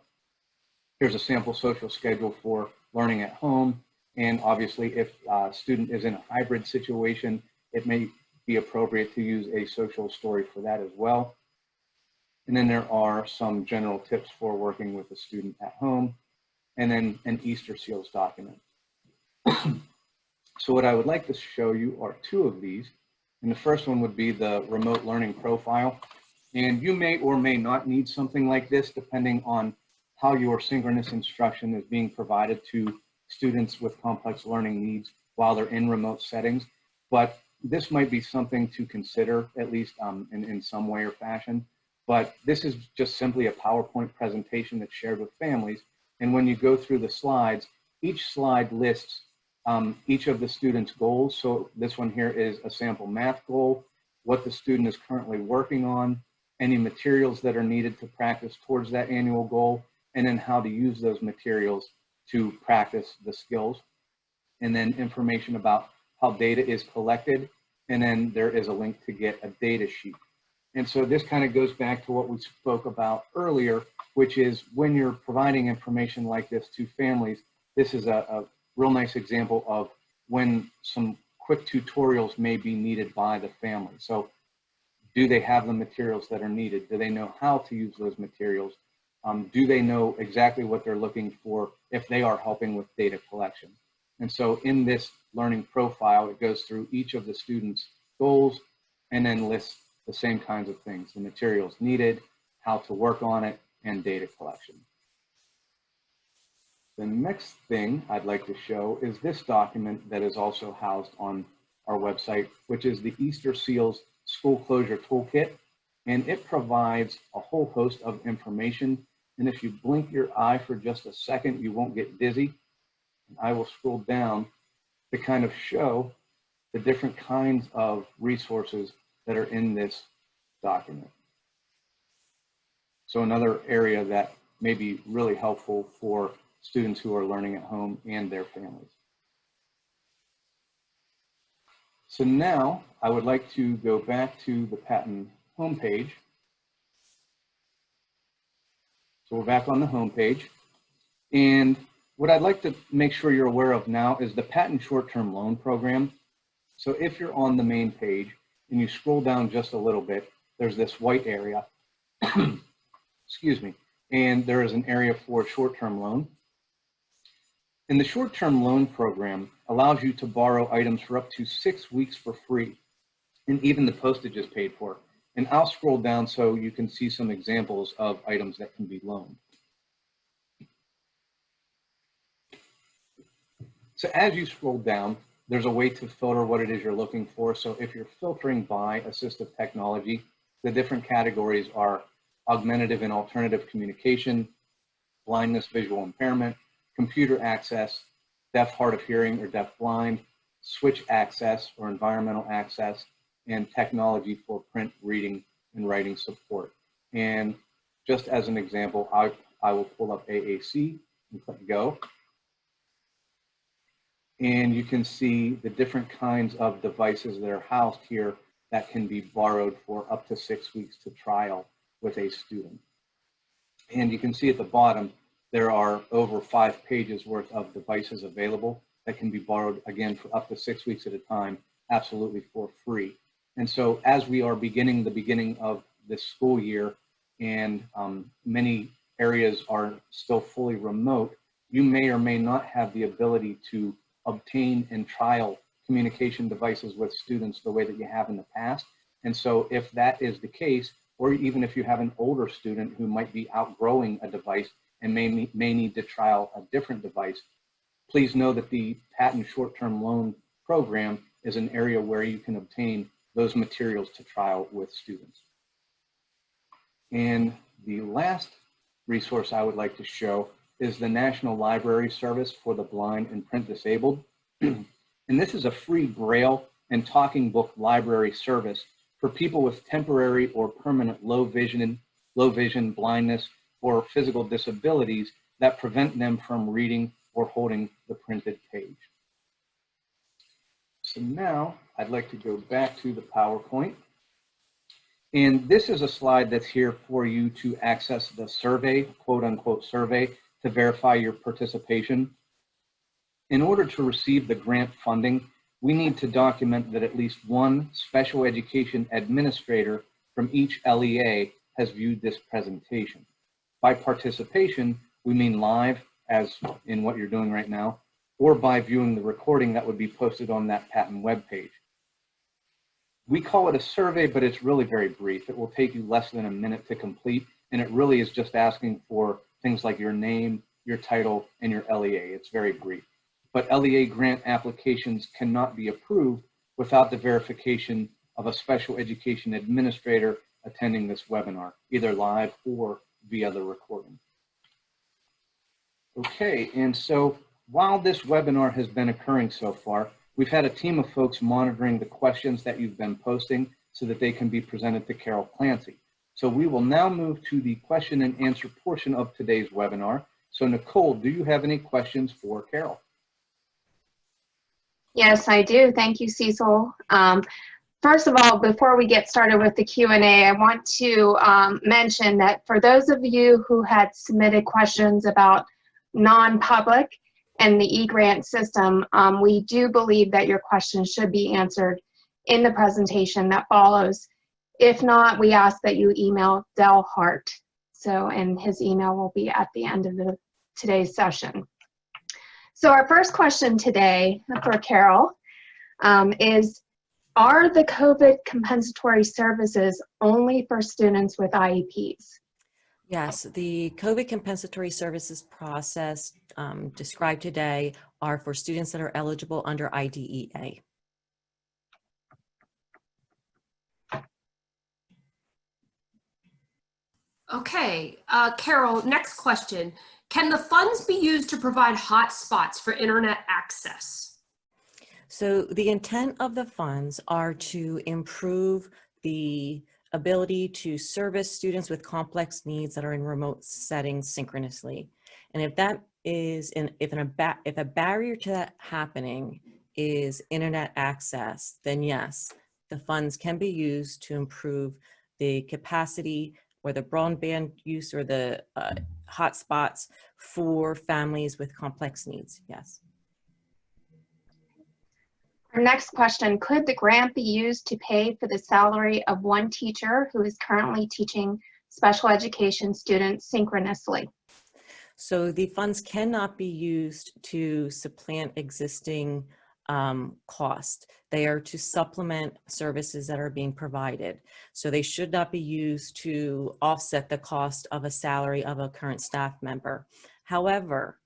Here's a sample social schedule for learning at home. And obviously, if a student is in a hybrid situation, it may be appropriate to use a social story for that as well. And then there are some general tips for working with a student at home, and then an Easter seals document. So what I would like to show you are two of these. And the first one would be the remote learning profile. And you may or may not need something like this depending on how your synchronous instruction is being provided to students with complex learning needs while they're in remote settings. But this might be something to consider, at least in some way or fashion. But this is just simply a PowerPoint presentation that's shared with families. And when you go through the slides, each slide lists each of the students' goals. So this one here is a sample math goal, what the student is currently working on, any materials that are needed to practice towards that annual goal, and then how to use those materials to practice the skills. And then information about how data is collected. And then there is a link to get a data sheet. And so this kind of goes back to what we spoke about earlier, which is when you're providing information like this to families, this is a real nice example of when some quick tutorials may be needed by the family. So do they have the materials that are needed? Do they know how to use those materials? Do they know exactly what they're looking for if they are helping with data collection? And so in this learning profile, it goes through each of the students' goals and then lists the same kinds of things, the materials needed, how to work on it, and data collection. The next thing I'd like to show is this document that is also housed on our website, which is the Easter Seals School Closure Toolkit. And it provides a whole host of information. And if you blink your eye for just a second, you won't get dizzy. I will scroll down to kind of show the different kinds of resources that are in this document. So another area that may be really helpful for students who are learning at home and their families. So now I would like to go back to the Patton homepage. So we're back on the homepage. And what I'd like to make sure you're aware of now is the Patton short-term loan program. So if you're on the main page and you scroll down just a little bit, there's this white area, excuse me, and there is an area for short-term loan. And the short-term loan program allows you to borrow items for up to 6 weeks for free, and even the postage is paid for. And I'll scroll down so you can see some examples of items that can be loaned. So as you scroll down, there's a way to filter what it is you're looking for. So if you're filtering by assistive technology, the different categories are augmentative and alternative communication, blindness, visual impairment, computer access, deaf, hard of hearing, or deaf blind, switch access or environmental access, and technology for print, reading, and writing support. And just as an example, I will pull up AAC and click go. And you can see the different kinds of devices that are housed here that can be borrowed for up to 6 weeks to trial with a student. And you can see at the bottom, there are over 5 pages worth of devices available that can be borrowed, again, for up to 6 weeks at a time, absolutely for free. And so as we are beginning the beginning of this school year and many areas are still fully remote, you may or may not have the ability to obtain and trial communication devices with students the way that you have in the past. And so if that is the case, or even if you have an older student who might be outgrowing a device and may need to trial a different device, please know that the Patton short-term loan program is an area where you can obtain those materials to trial with students. And the last resource I would like to show is the National Library Service for the Blind and Print Disabled. And this is a free Braille and talking book library service for people with temporary or permanent low vision, blindness, or physical disabilities that prevent them from reading or holding the printed page. So now I'd like to go back to the PowerPoint. And this is a slide that's here for you to access the survey, quote unquote survey, to verify your participation. In order to receive the grant funding, we need to document that at least one special education administrator from each LEA has viewed this presentation. By participation, we mean live, as in what you're doing right now, or by viewing the recording that would be posted on that patent webpage. We call it a survey, but it's really very brief. It will take you less than a minute to complete, and it really is just asking for things like your name, your title, and your LEA. It's very brief. But LEA grant applications cannot be approved without the verification of a special education administrator attending this webinar, either live or via the recording. Okay, and so while this webinar has been occurring so far, we've had a team of folks monitoring the questions that you've been posting so that they can be presented to Carol Clancy. So we will now move to the question and answer portion of today's webinar. So Nicole, do you have any questions for Carol? Yes, I do. Thank you, Cecil. First of all, before we get started with the Q&A, I want to mention that for those of you who had submitted questions about non-public and the e-grant system, we do believe that your questions should be answered in the presentation that follows. If not, we ask that you email Del Hart. And his email will be at the end of today's session. So our first question today for Carol is, are the COVID compensatory services only for students with IEPs? Yes, the COVID compensatory services process described today are for students that are eligible under IDEA. Okay, Carol, next question. Can the funds be used to provide hotspots for internet access? So the intent of the funds are to improve the ability to service students with complex needs that are in remote settings synchronously. And if that is, if a barrier to that happening is internet access, then yes, the funds can be used to improve the capacity or the broadband use or the hotspots for families with complex needs, yes. Our next question, could the grant be used to pay for the salary of one teacher who is currently teaching special education students synchronously? So the funds cannot be used to supplant existing cost. They are to supplement services that are being provided. So they should not be used to offset the cost of a salary of a current staff member. However,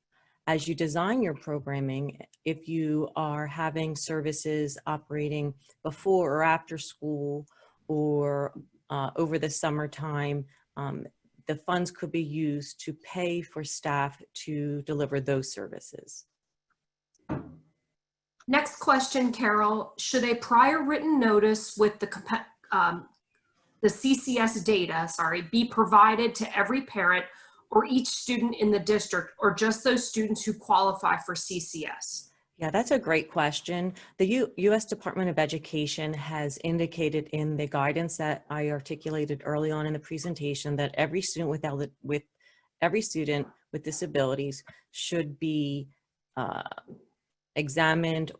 as you design your programming, if you are having services operating before or after school or over the summertime, the funds could be used to pay for staff to deliver those services. Next question, Carol. Should a prior written notice with the CCS data, be provided to every parent or each student in the district, or just those students who qualify for CCS? Yeah, that's a great question. The U.S. Department of Education has indicated in the guidance that I articulated early on in the presentation that every student with disabilities should be examined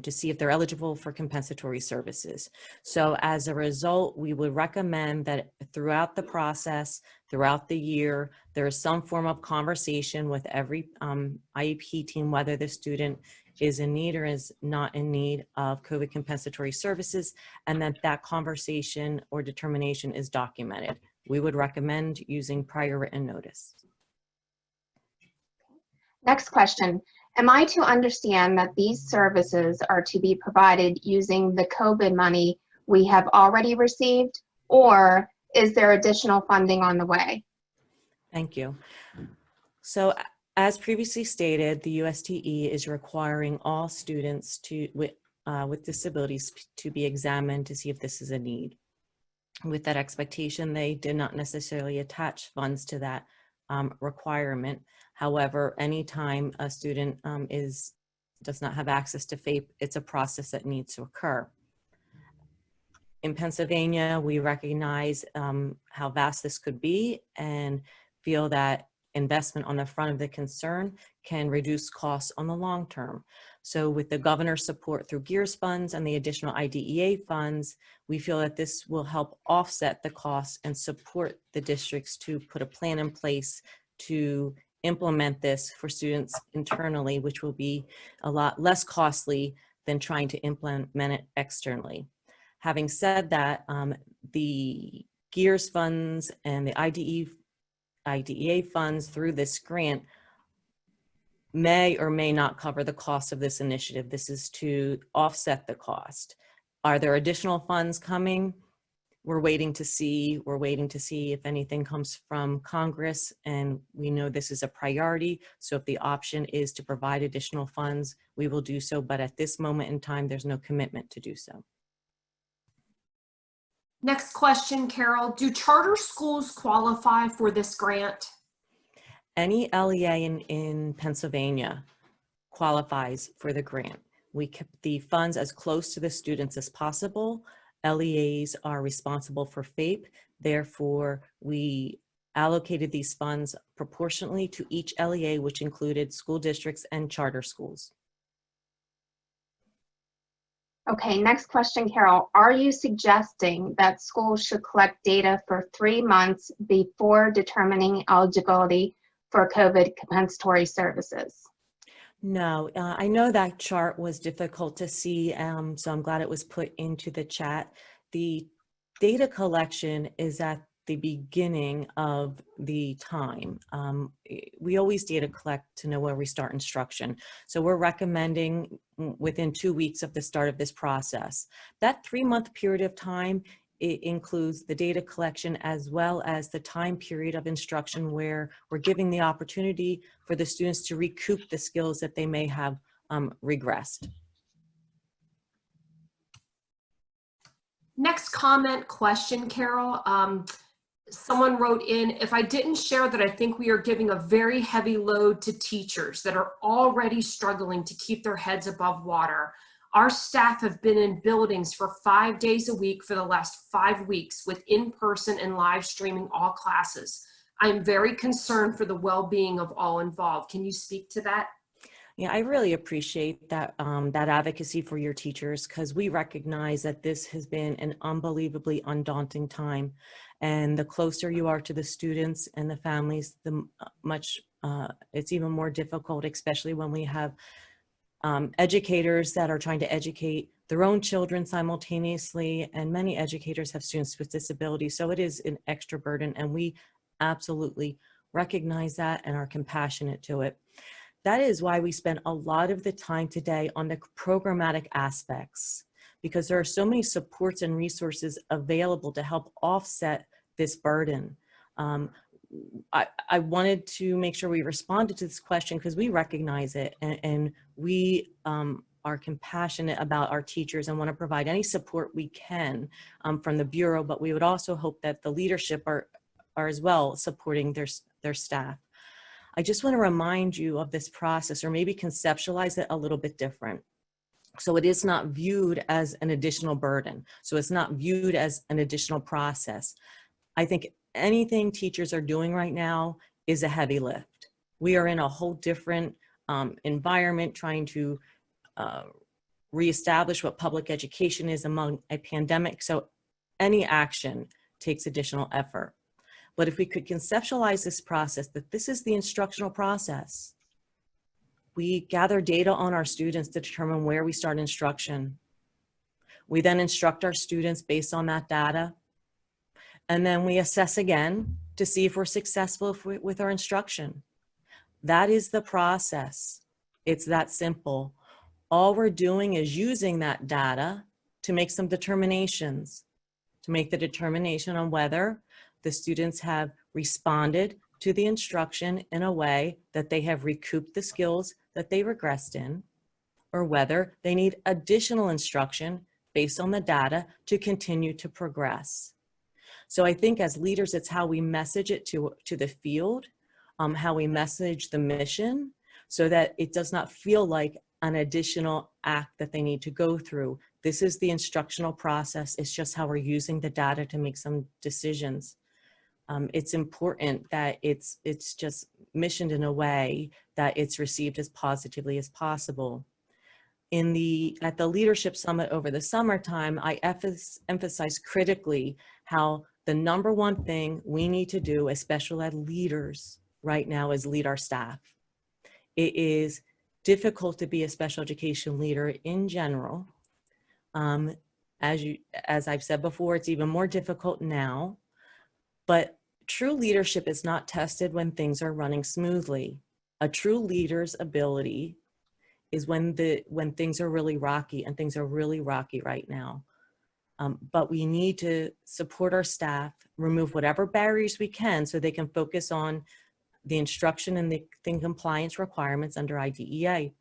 to see if they're eligible for compensatory services. So as a result, we would recommend that throughout the process, throughout the year, there is some form of conversation with every IEP team, whether the student is in need or is not in need of COVID compensatory services, and that conversation or determination is documented. We would recommend using prior written notice. Next question. Am I to understand that these services are to be provided using the COVID money we have already received, or is there additional funding on the way? Thank you. So as previously stated, the USTE is requiring all students with disabilities to be examined to see if this is a need. With that expectation, they did not necessarily attach funds to that requirement. However, anytime a student does not have access to FAPE, it's a process that needs to occur. In Pennsylvania, we recognize how vast this could be and feel that investment on the front of the concern can reduce costs on the long term. So with the governor's support through GEARS funds and the additional IDEA funds, we feel that this will help offset the costs and support the districts to put a plan in place to implement this for students internally, which will be a lot less costly than trying to implement it externally. Having said that, the GEARS funds and the IDEA funds through this grant may or may not cover the cost of this initiative. This is to offset the cost. Are there additional funds coming? We're waiting to see. We're waiting to see if anything comes from Congress, and we know this is a priority. So if the option is to provide additional funds, we will do so. But at this moment in time, there's no commitment to do so. Next question, Carol. Do charter schools qualify for this grant? Any LEA in Pennsylvania qualifies for the grant. We kept the funds as close to the students as possible. LEAs are responsible for FAPE. Therefore, we allocated these funds proportionately to each LEA, which included school districts and charter schools. Okay, next question, Carol. Are you suggesting that schools should collect data for 3 months before determining eligibility for COVID compensatory services? No, I know that chart was difficult to see, so I'm glad it was put into the chat. The data collection is at the beginning of the time. We always data collect to know where we start instruction. So we're recommending within 2 weeks of the start of this process. That 3-month period of time, it includes the data collection as well as the time period of instruction where we're giving the opportunity for the students to recoup the skills that they may have regressed. Next comment, question, Carol. Someone wrote in, if I didn't share that I think we are giving a very heavy load to teachers that are already struggling to keep their heads above water. Our staff have been in buildings for 5 days a week for the last 5 weeks with in-person and live streaming all classes. I'm very concerned for the well-being of all involved. Can you speak to that? Yeah, I really appreciate that, that advocacy for your teachers, because we recognize that this has been an unbelievably undaunting time. And the closer you are to the students and the families, the it's even more difficult, especially when we have educators that are trying to educate their own children simultaneously, and many educators have students with disabilities. So it is an extra burden, and we absolutely recognize that and are compassionate to it. That is why we spent a lot of the time today on the programmatic aspects, because there are so many supports and resources available to help offset this burden. I wanted to make sure we responded to this question because we recognize it, and we are compassionate about our teachers and want to provide any support we can from the Bureau, but we would also hope that the leadership are as well supporting their staff. I just want to remind you of this process, or maybe conceptualize it a little bit different. So it is not viewed as an additional burden. So it's not viewed as an additional process. I think anything teachers are doing right now is a heavy lift. We are in a whole different environment trying to reestablish what public education is among a pandemic. So any action takes additional effort. But if we could conceptualize this process, that this is the instructional process. We gather data on our students to determine where we start instruction. We then instruct our students based on that data. And then we assess again to see if we're successful with our instruction. That is the process. It's that simple. All we're doing is using that data to make some determinations. to make the determination on whether the students have responded to the instruction in a way that they have recouped the skills that they regressed in, or whether they need additional instruction based on the data to continue to progress. So I think as leaders, it's how we message it to the field, how we message the mission, so that it does not feel like an additional act that they need to go through. This is the instructional process. It's just how we're using the data to make some decisions. It's important that it's just missioned in a way that it's received as positively as possible. At the Leadership Summit over the summertime, I emphasized critically how the number one thing we need to do as special ed leaders right now is lead our staff. It is difficult to be a special education leader in general. As I've said before, it's even more difficult now, but true leadership is not tested when things are running smoothly. A true leader's ability is when things are really rocky, and things are really rocky right now. But we need to support our staff, remove whatever barriers we can so they can focus on the instruction and the compliance requirements under IDEA.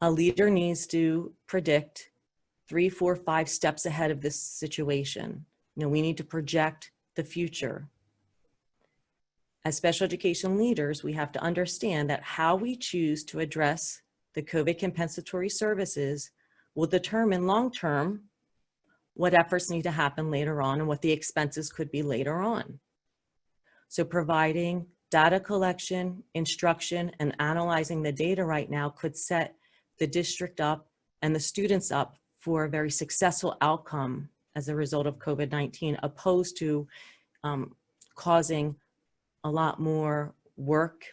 A leader needs to predict 3, 4, 5 steps ahead of this situation. We need to project the future. As special education leaders, we have to understand that how we choose to address the COVID compensatory services will determine long-term what efforts need to happen later on and what the expenses could be later on. So providing data collection, instruction, and analyzing the data right now could set the district up and the students up for a very successful outcome as a result of COVID-19, opposed to causing a lot more work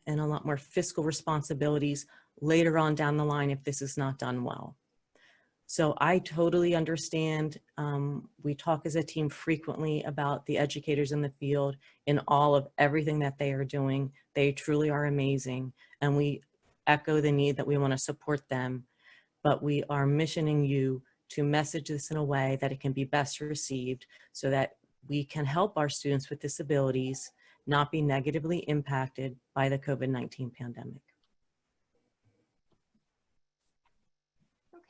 and a lot more fiscal responsibilities later on down the line if this is not done well. So I totally understand. We talk as a team frequently about the educators in the field in all of everything that they are doing. They truly are amazing. And we echo the need that we want to support them, but we are missioning you to message this in a way that it can be best received so that we can help our students with disabilities not be negatively impacted by the COVID-19 pandemic.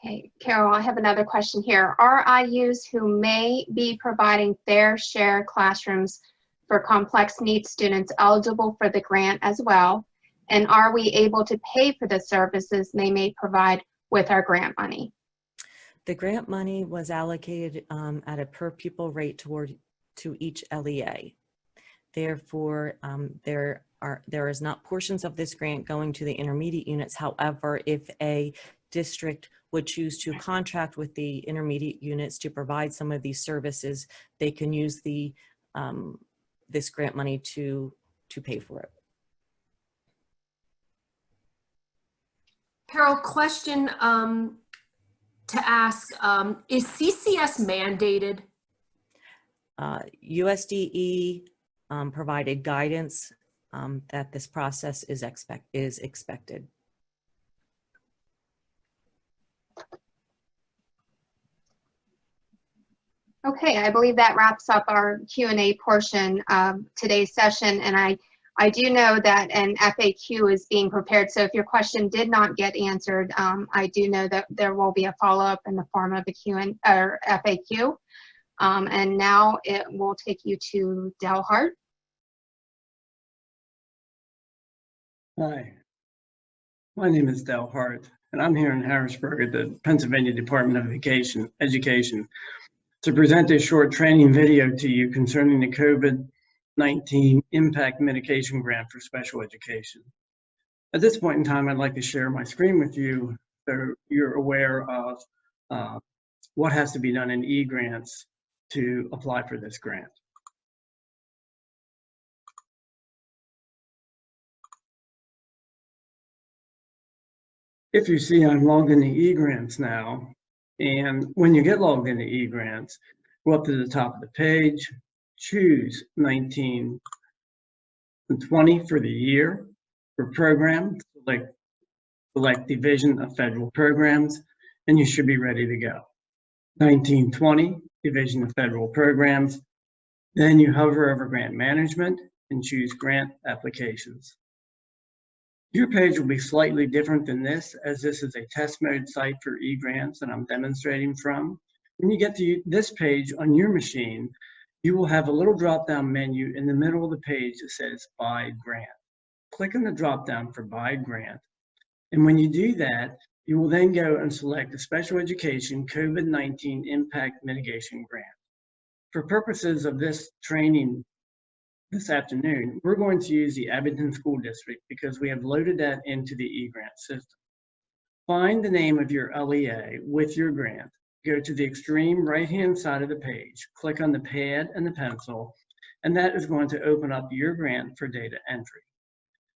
Okay, Carol, I have another question here. Are IUs who may be providing fair share classrooms for complex needs students eligible for the grant as well? And are we able to pay for the services they may provide with our grant money? The grant money was allocated at a per pupil rate to each LEA. Therefore, there is not portions of this grant going to the intermediate units. However, if a district would choose to contract with the intermediate units to provide some of these services, they can use this grant money to pay for it. Carol, question to ask, is CCS mandated? USDE provided guidance that this process is expected. Okay, I believe that wraps up our Q&A portion of today's session, and I do know that an FAQ is being prepared, so if your question did not get answered, I do know that there will be a follow-up in the form of a FAQ. And now it will take you to Del Hart. Hi, my name is Del Hart, and I'm here in Harrisburg at the Pennsylvania Department of Education to present a short training video to you concerning the COVID-19 Impact Mitigation Grant for Special Education. At this point in time, I'd like to share my screen with you so you're aware of what has to be done in e-grants to apply for this grant. If you see, I'm logged into eGrants now, and when you get logged into eGrants, go up to the top of the page, choose 19 and 20 for the year. For program, select Division of Federal Programs, and you should be ready to go. 1920, Division of Federal Programs. Then you hover over Grant Management and choose Grant Applications. Your page will be slightly different than this, as this is a test mode site for eGrants that I'm demonstrating from. When you get to this page on your machine, you will have a little drop-down menu in the middle of the page that says By Grant. Click on the drop-down for By Grant. And when you do that, you will then go and select the Special Education COVID-19 Impact Mitigation Grant. For purposes of this training this afternoon, we're going to use the Abington School District because we have loaded that into the eGrant system. Find the name of your LEA with your grant. Go to the extreme right-hand side of the page, click on the pad and the pencil, and that is going to open up your grant for data entry.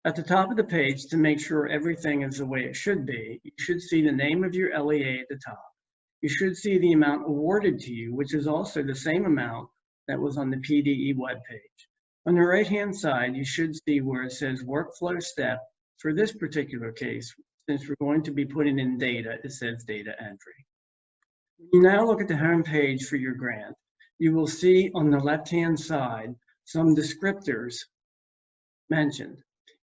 At the top of the page, to make sure everything is the way it should be, you should see the name of your LEA at the top. You should see the amount awarded to you, which is also the same amount that was on the PDE webpage. On the right-hand side, you should see where it says workflow step. For this particular case, since we're going to be putting in data, it says data entry. When you now look at the home page for your grant, you will see on the left-hand side some descriptors mentioned.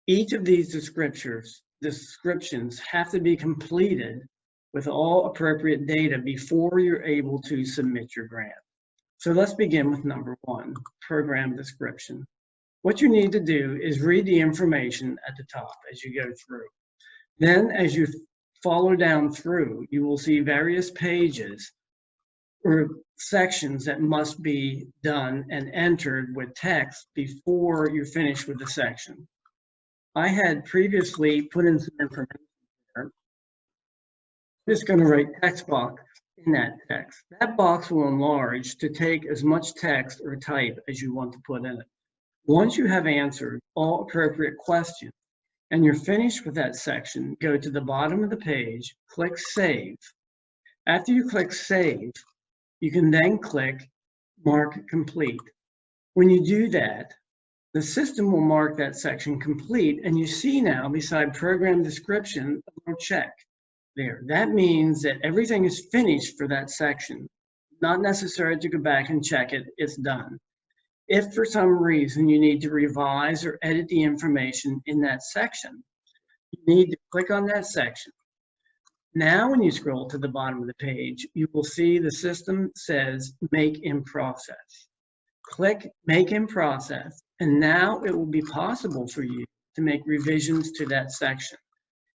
Each of these descriptions have to be completed with all appropriate data before you're able to submit your grant. So let's begin with number 1, program description. What you need to do is read the information at the top as you go through. Then as you follow down through, you will see various pages or sections that must be done and entered with text before you're finished with the section. I had previously put in some information there. I'm just going to write text box in that text. That box will enlarge to take as much text or type as you want to put in it. Once you have answered all appropriate questions and you're finished with that section, go to the bottom of the page, click Save. After you click Save, you can then click Mark Complete. When you do that, the system will mark that section complete, and you see now beside program description a little check there. That means that everything is finished for that section. Not necessary to go back and check it, it's done. If for some reason you need to revise or edit the information in that section, you need to click on that section. Now when you scroll to the bottom of the page, you will see the system says Make in Process. Click Make in Process, and now it will be possible for you to make revisions to that section.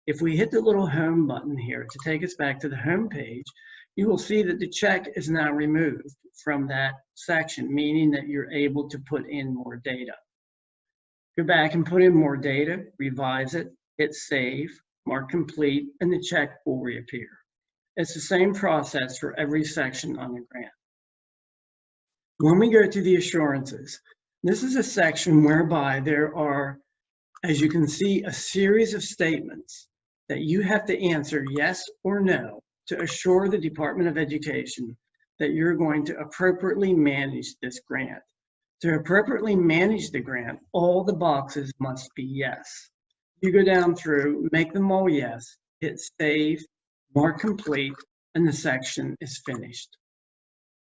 If we hit the little home button here to take us back to the home page, you will see that the check is now removed from that section, meaning that you're able to put in more data. Go back and put in more data, revise it, hit Save, mark Complete, and the check will reappear. It's the same process for every section on the grant. When we go to the assurances, this is a section whereby there are, as you can see, a series of statements that you have to answer yes or no to assure the Department of Education that you're going to appropriately manage this grant. To appropriately manage the grant, all the boxes must be yes. You go down through, make them all yes, hit Save, mark Complete, and the section is finished.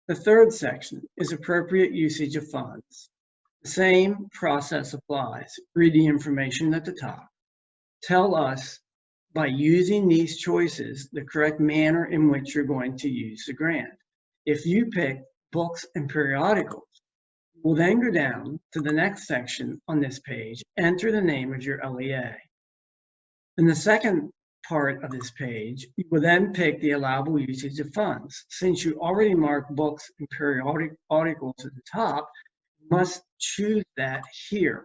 The third section is appropriate usage of funds. The same process applies. Read the information at the top. Tell us, by using these choices, the correct manner in which you're going to use the grant. If you pick books and periodicals, we'll then go down to the next section on this page, enter the name of your LEA. In the second part of this page, you will then pick the allowable usage of funds. Since you already marked books and periodicals at the top, you must choose that here.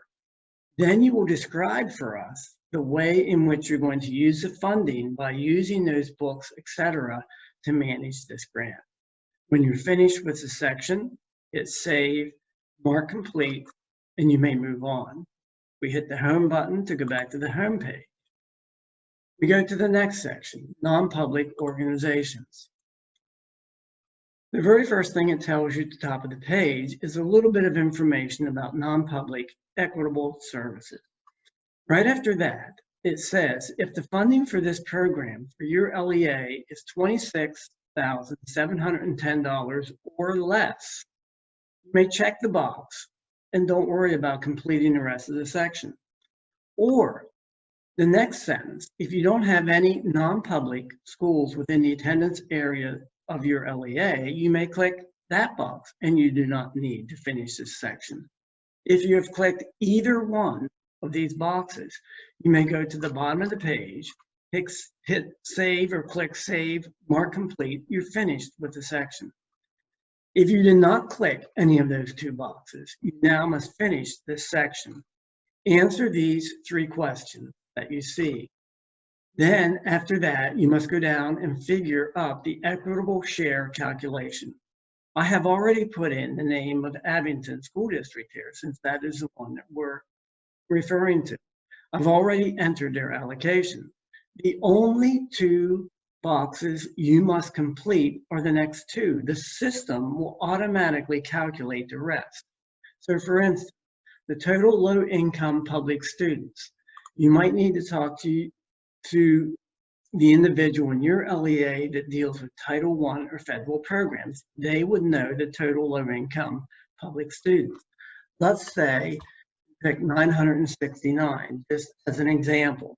Then you will describe for us the way in which you're going to use the funding by using those books, etc., to manage this grant. When you're finished with the section, hit Save, mark Complete, and you may move on. We hit the Home button to go back to the home page. We go to the next section, non-public organizations. The very first thing it tells you at the top of the page is a little bit of information about non-public equitable services. Right after that, it says, if the funding for this program for your LEA is $1,710 or less, you may check the box and don't worry about completing the rest of the section. Or the next sentence, if you don't have any non-public schools within the attendance area of your LEA, you may click that box and you do not need to finish this section. If you have clicked either one of these boxes, you may go to the bottom of the page, hit save or click save, mark complete, you're finished with the section. If you did not click any of those two boxes, you now must finish this section. Answer these 3 questions that you see. Then after that, you must go down and figure up the equitable share calculation. I have already put in the name of Abington School District here, since that is the one that we're referring to. I've already entered their allocation. The only 2 boxes you must complete are the next 2. The system will automatically calculate the rest. So for instance, the total low-income public students, you might need to talk to the individual in your LEA that deals with Title I or federal programs. They would know the total low-income public students. Let's say pick 969, just as an example.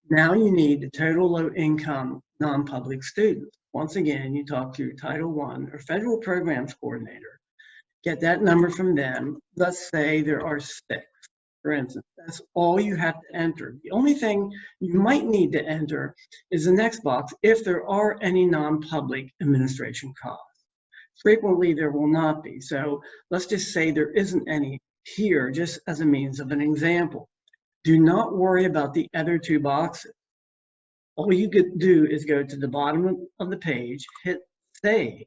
Now you need the total low-income non-public students. Once again, you talk to your Title I or federal programs coordinator. Get that number from them. Let's say there are 6. For instance, that's all you have to enter. The only thing you might need to enter is the next box if there are any non-public administration costs. Frequently, there will not be. So let's just say there isn't any here, just as a means of an example. Do not worry about the other 2 boxes. All you could do is go to the bottom of the page, hit save.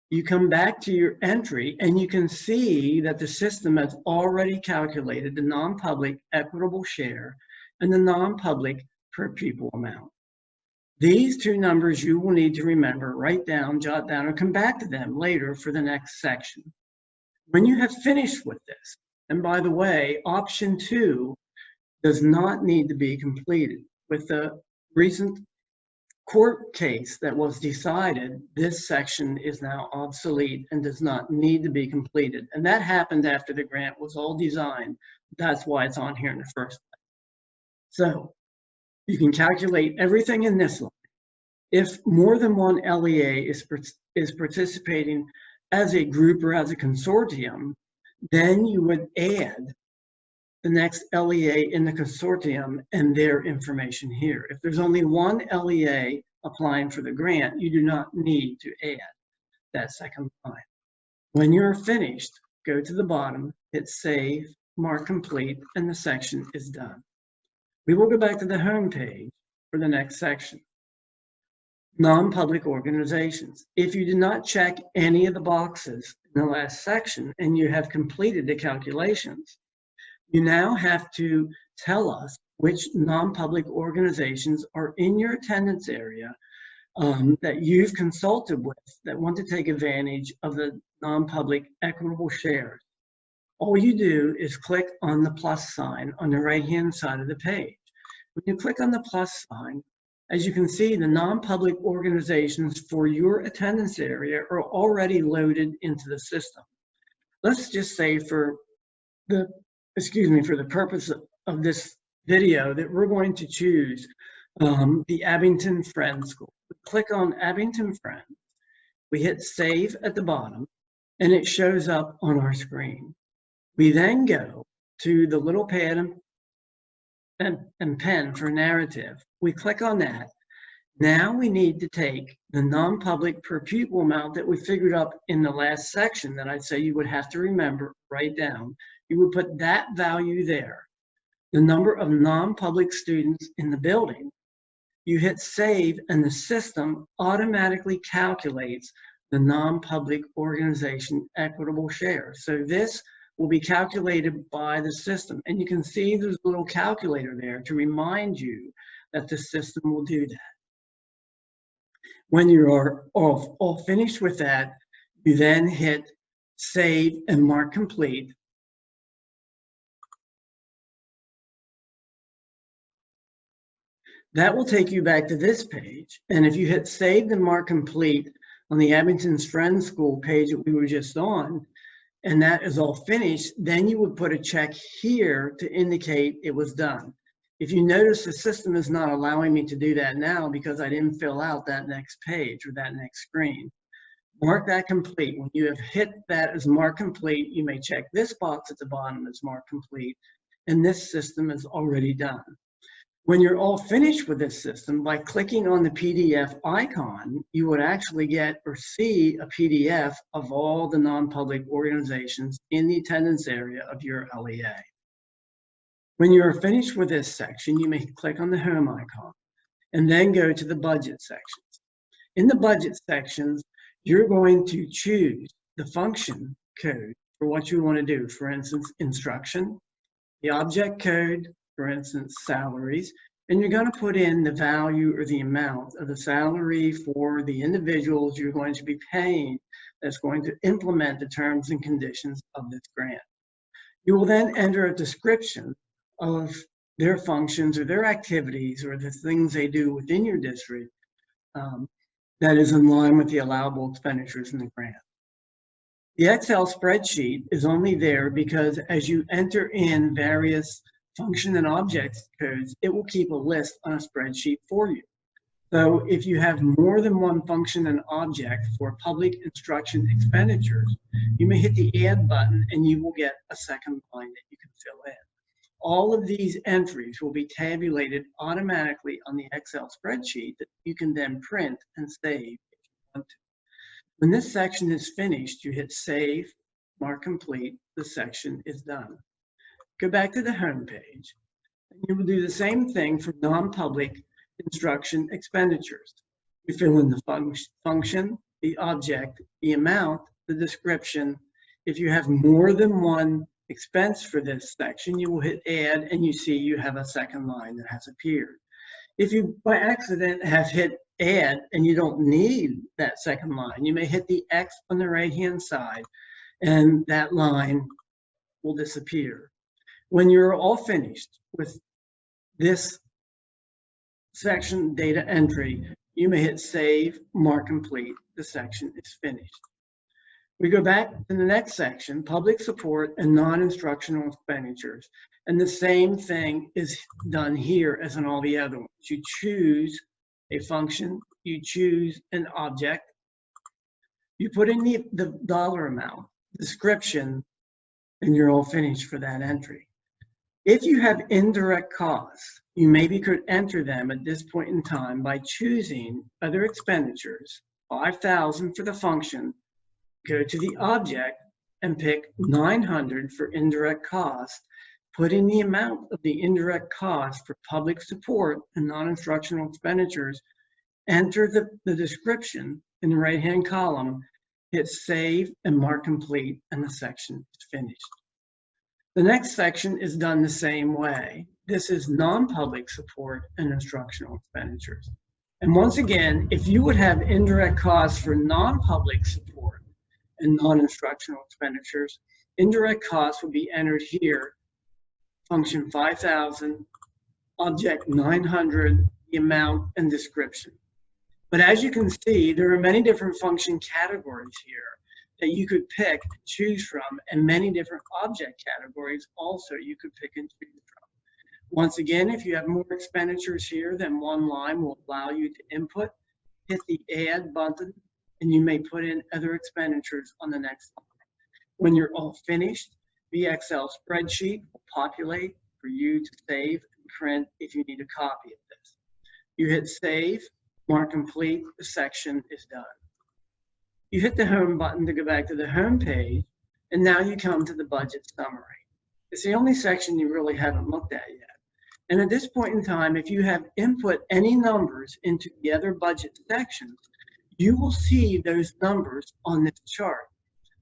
You come back to your entry and you can see that the system has already calculated the non-public equitable share and the non-public per pupil amount. These 2 numbers you will need to remember, write down, jot down, or come back to them later for the next section. When you have finished with this, and by the way, option 2 does not need to be completed. With the recent court case that was decided, this section is now obsolete and does not need to be completed. And that happened after the grant was all designed. That's why it's on here in the first place. So you can calculate everything in this line. If more than one LEA is participating as a group or as a consortium, then you would add the next LEA in the consortium and their information here. If there's only one LEA applying for the grant, you do not need to add that second line. When you're finished, go to the bottom, hit save, mark complete, and the section is done. We will go back to the home page for the next section. Non-public organizations. If you did not check any of the boxes in the last section and you have completed the calculations, you now have to tell us which non-public organizations are in your attendance area that you've consulted with that want to take advantage of the non-public equitable shares. All you do is click on the plus sign on the right-hand side of the page. When you click on the plus sign, as you can see, the non-public organizations for your attendance area are already loaded into the system. Let's just say for the purpose of this video that we're going to choose the Abington Friends School. We click on Abington Friends, we hit save at the bottom, and it shows up on our screen. We then go to the little pad and pen for narrative. We click on that. Now we need to take the non-public per pupil amount that we figured up in the last section that I'd say you would have to remember, write down. You would put that value there, the number of non-public students in the building. You hit save and the system automatically calculates the non-public organization equitable share. So this will be calculated by the system. And you can see there's a little calculator there to remind you that the system will do that. When you are all finished with that, you then hit save and mark complete. That will take you back to this page. And if you hit Save and Mark Complete on the Abington's Friends School page that we were just on, and that is all finished, then you would put a check here to indicate it was done. If you notice, the system is not allowing me to do that now because I didn't fill out that next page or that next screen. Mark that complete. When you have hit that as Mark Complete, you may check this box at the bottom as Mark Complete, and this system is already done. When you're all finished with this system, by clicking on the PDF icon, you would actually get or see a PDF of all the non-public organizations in the attendance area of your LEA. When you are finished with this section, you may click on the home icon and then go to the budget sections. In the budget sections, you're going to choose the function code for what you want to do. For instance, instruction, the object code, for instance, salaries, and you're going to put in the value or the amount of the salary for the individuals you're going to be paying that's going to implement the terms and conditions of this grant. You will then enter a description of their functions or their activities or the things they do within your district that is in line with the allowable expenditures in the grant. The Excel spreadsheet is only there because as you enter in various function and object codes, it will keep a list on a spreadsheet for you. So if you have more than one function and object for public instruction expenditures, you may hit the add button and you will get a second line that you can fill in. All of these entries will be tabulated automatically on the Excel spreadsheet that you can then print and save if you want to. When this section is finished, you hit Save, Mark Complete, the section is done. Go back to the home page, and you will do the same thing for non-public instruction expenditures. You fill in the function, the object, the amount, the description. If you have more than one expense for this section, you will hit Add, and you see you have a second line that has appeared. If you by accident have hit Add and you don't need that second line, you may hit the X on the right-hand side, and that line will disappear. When you're all finished with this section data entry, you may hit Save, Mark Complete. The section is finished. We go back to the next section, public support and non-instructional expenditures. And the same thing is done here as in all the other ones. You choose a function, you choose an object, you put in the dollar amount, description, and you're all finished for that entry. If you have indirect costs, you maybe could enter them at this point in time by choosing other expenditures, 5,000 for the function, go to the object and pick 900 for indirect costs, put in the amount of the indirect cost for public support and non-instructional expenditures, enter the description in the right-hand column, hit Save and Mark Complete, and the section is finished. The next section is done the same way. This is non-public support and instructional expenditures. And once again, if you would have indirect costs for non-public support and non-instructional expenditures, indirect costs will be entered here, function 5,000, object 900, the amount and description. But as you can see, there are many different function categories here that you could pick and choose from, and many different object categories also you could pick and choose from. Once again, if you have more expenditures here than one line will allow you to input, hit the Add button, and you may put in other expenditures on the next line. When you're all finished, the Excel spreadsheet will populate for you to save and print if you need a copy of this. You hit Save, Mark Complete, the section is done. You hit the Home button to go back to the home page, and now you come to the budget summary. It's the only section you really haven't looked at yet. And at this point in time, if you have input any numbers into the other budget sections, you will see those numbers on this chart.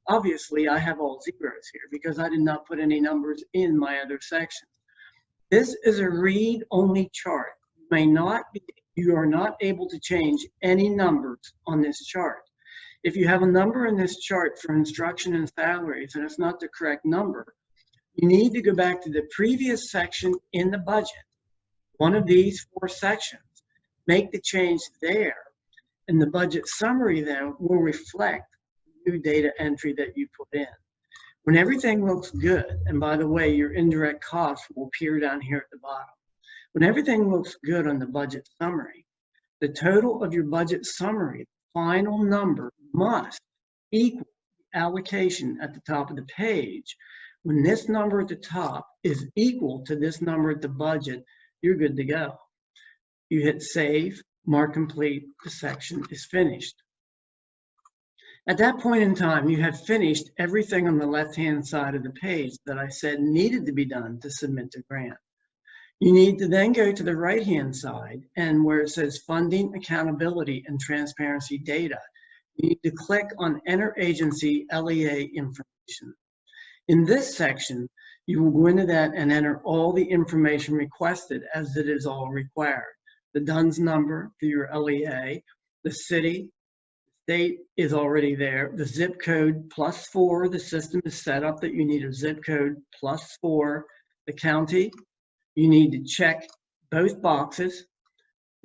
Obviously, I have all zeros here because I did not put any numbers in my other sections. This is a read-only chart. You are not able to change any numbers on this chart. If you have a number in this chart for instruction and salaries and it's not the correct number, you need to go back to the previous section in the budget one of these 4 sections. Make the change there, and the budget summary then will reflect the new data entry that you put in. When everything looks good, and by the way, your indirect costs will appear down here at the bottom. When everything looks good on the budget summary, the total of your budget summary, final number, must equal the allocation at the top of the page. When this number at the top is equal to this number at the budget, you're good to go. You hit save, mark complete, the section is finished. At that point in time, you have finished everything on the left-hand side of the page that I said needed to be done to submit the grant. You need to then go to the right-hand side, and where it says Funding, Accountability, and Transparency Data, you need to click on Enter Agency LEA Information. In this section, you will go into that and enter all the information requested as it is all required. The DUNS number for your LEA, the city, state is already there, the zip code +4, the system is set up that you need a zip code +4, the county, you need to check both boxes,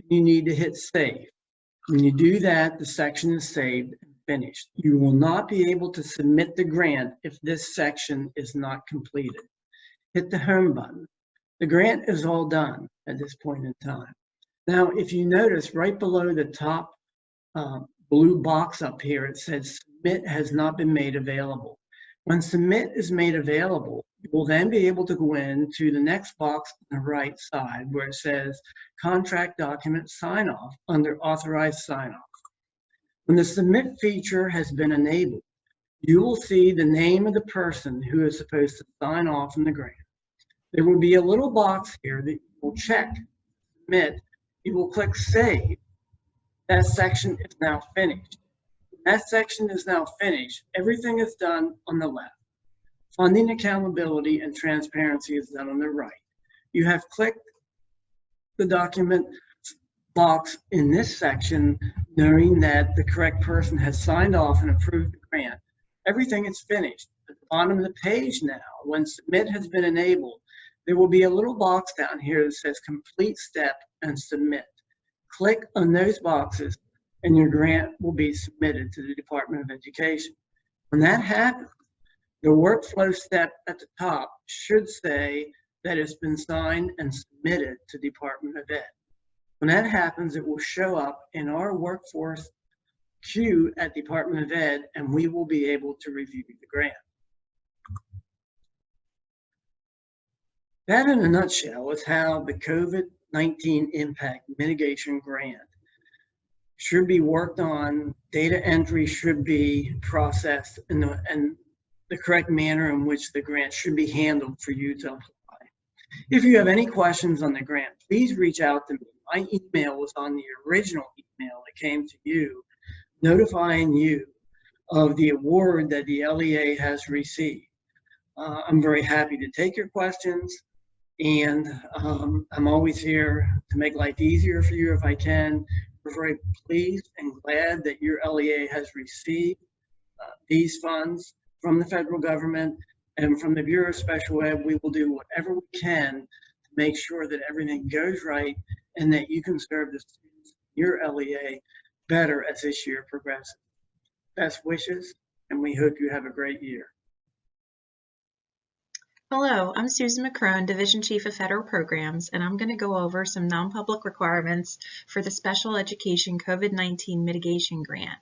you need to hit save. When you do that, the section is saved and finished. You will not be able to submit the grant if this section is not completed. Hit the home button. The grant is all done at this point in time. Now, if you notice right below the top blue box up here, it says submit has not been made available. When submit is made available, you will then be able to go into the next box on the right side where it says contract document sign off under authorized sign off. When the submit feature has been enabled, you will see the name of the person who is supposed to sign off on the grant. There will be a little box here that you will check, submit, you will click save. That section is now finished. When that section is now finished, everything is done on the left. Funding, accountability, and transparency is done on the right. You have clicked the document box in this section, knowing that the correct person has signed off and approved the grant. Everything is finished. At the bottom of the page now, when submit has been enabled, there will be a little box down here that says complete step and submit. Click on those boxes and your grant will be submitted to the Department of Education. When that happens, the workflow step at the top should say that it's been signed and submitted to Department of Ed. When that happens, it will show up in our workforce queue at Department of Ed, and we will be able to review the grant. That, in a nutshell, is how the COVID-19 impact mitigation grant should be worked on. Data entry should be processed in the correct manner in which the grant should be handled for you to apply. If you have any questions on the grant, please reach out to me. My email was on the original email that came to you, notifying you of the award that the LEA has received. I'm very happy to take your questions, and I'm always here to make life easier for you if I can. We're very pleased and glad that your LEA has received these funds from the federal government and from the Bureau of Special Ed. We will do whatever we can to make sure that everything goes right and that you can serve the students in your LEA better as this year progresses. Best wishes, and we hope you have a great year. Hello, I'm Susan McCrone, Division Chief of Federal Programs, and I'm going to go over some non-public requirements for the Special Education COVID-19 Mitigation Grant.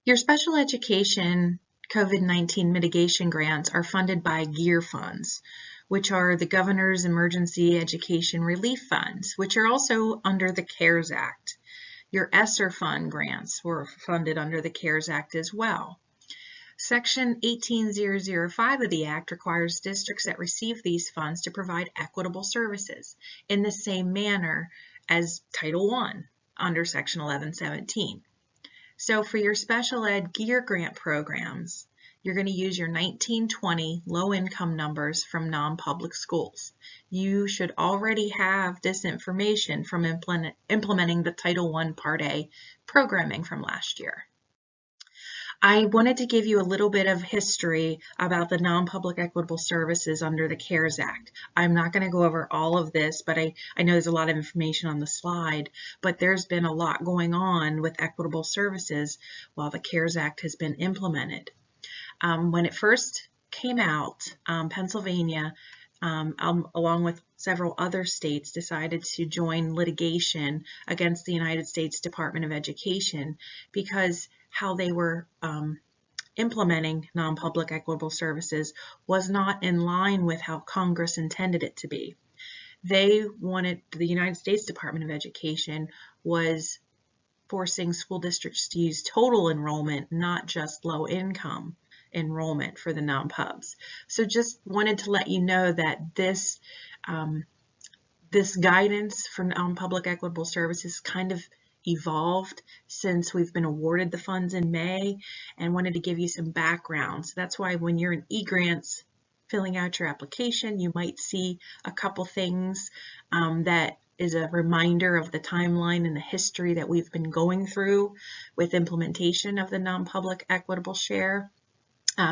Your Special Education COVID-19 Mitigation Grants are funded by GEAR funds, which are the Governor's Emergency Education Relief Funds, which are also under the CARES Act. Your ESSER fund grants were funded under the CARES Act as well. Section 18005 of the Act requires districts that receive these funds to provide equitable services in the same manner as Title I under Section 1117. So for your special ed GEAR grant programs, you're going to use your 1920 low-income numbers from non-public schools. You should already have this information from implementing the Title I Part A programming from last year. I wanted to give you a little bit of history about the non-public equitable services under the CARES Act. I'm not going to go over all of this, but I know there's a lot of information on the slide, but there's been a lot going on with equitable services while the CARES Act has been implemented. When it first came out, Pennsylvania, along with several other states, decided to join litigation against the United States Department of Education because how they were implementing non-public equitable services was not in line with how Congress intended it to be. They wanted, the United States Department of Education was forcing school districts to use total enrollment, not just low income enrollment for the non-pubs. So just wanted to let you know that this guidance for non-public equitable services kind of evolved since we've been awarded the funds in May, and wanted to give you some background. So that's why when you're in eGrants filling out your application, you might see a couple things that is a reminder of the timeline and the history that we've been going through with implementation of the non-public equitable share.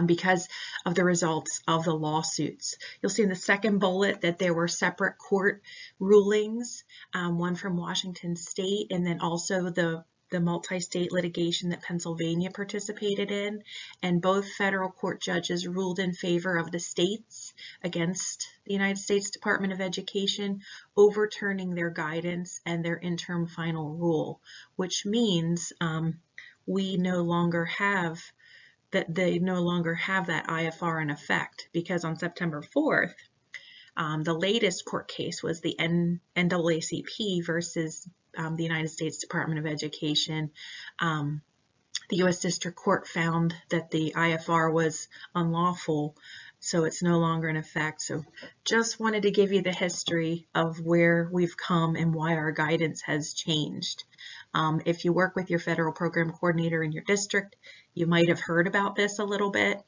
Because of the results of the lawsuits. You'll see in the second bullet that there were separate court rulings, one from Washington State, and then also the multi-state litigation that Pennsylvania participated in, and both federal court judges ruled in favor of the states against the United States Department of Education, overturning their guidance and their interim final rule, which means we no longer have that they no longer have that IFR in effect, because on September 4th, the latest court case was the NAACP versus the United States Department of Education. The U.S. District Court found that the IFR was unlawful, so it's no longer in effect. So just wanted to give you the history of where we've come and why our guidance has changed. If you work with your federal program coordinator in your district, you might have heard about this a little bit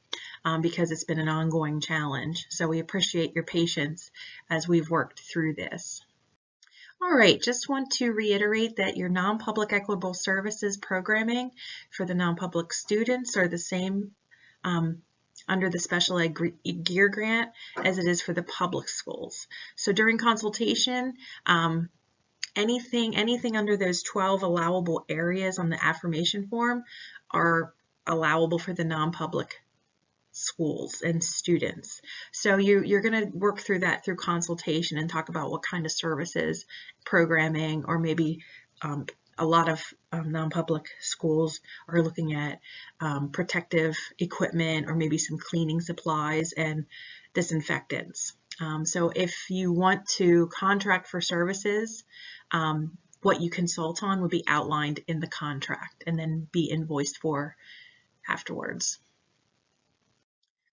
because it's been an ongoing challenge. So we appreciate your patience as we've worked through this. All right, just want to reiterate that your non-public equitable services programming for the non-public students are the same under the special ed gear grant as it is for the public schools. So during consultation, anything under those 12 allowable areas on the affirmation form are allowable for the non-public schools and students. So you're going to work through that through consultation and talk about what kind of services, programming, or maybe a lot of non-public schools are looking at protective equipment or maybe some cleaning supplies and disinfectants. So if you want to contract for services, what you consult on would be outlined in the contract and then be invoiced for afterwards.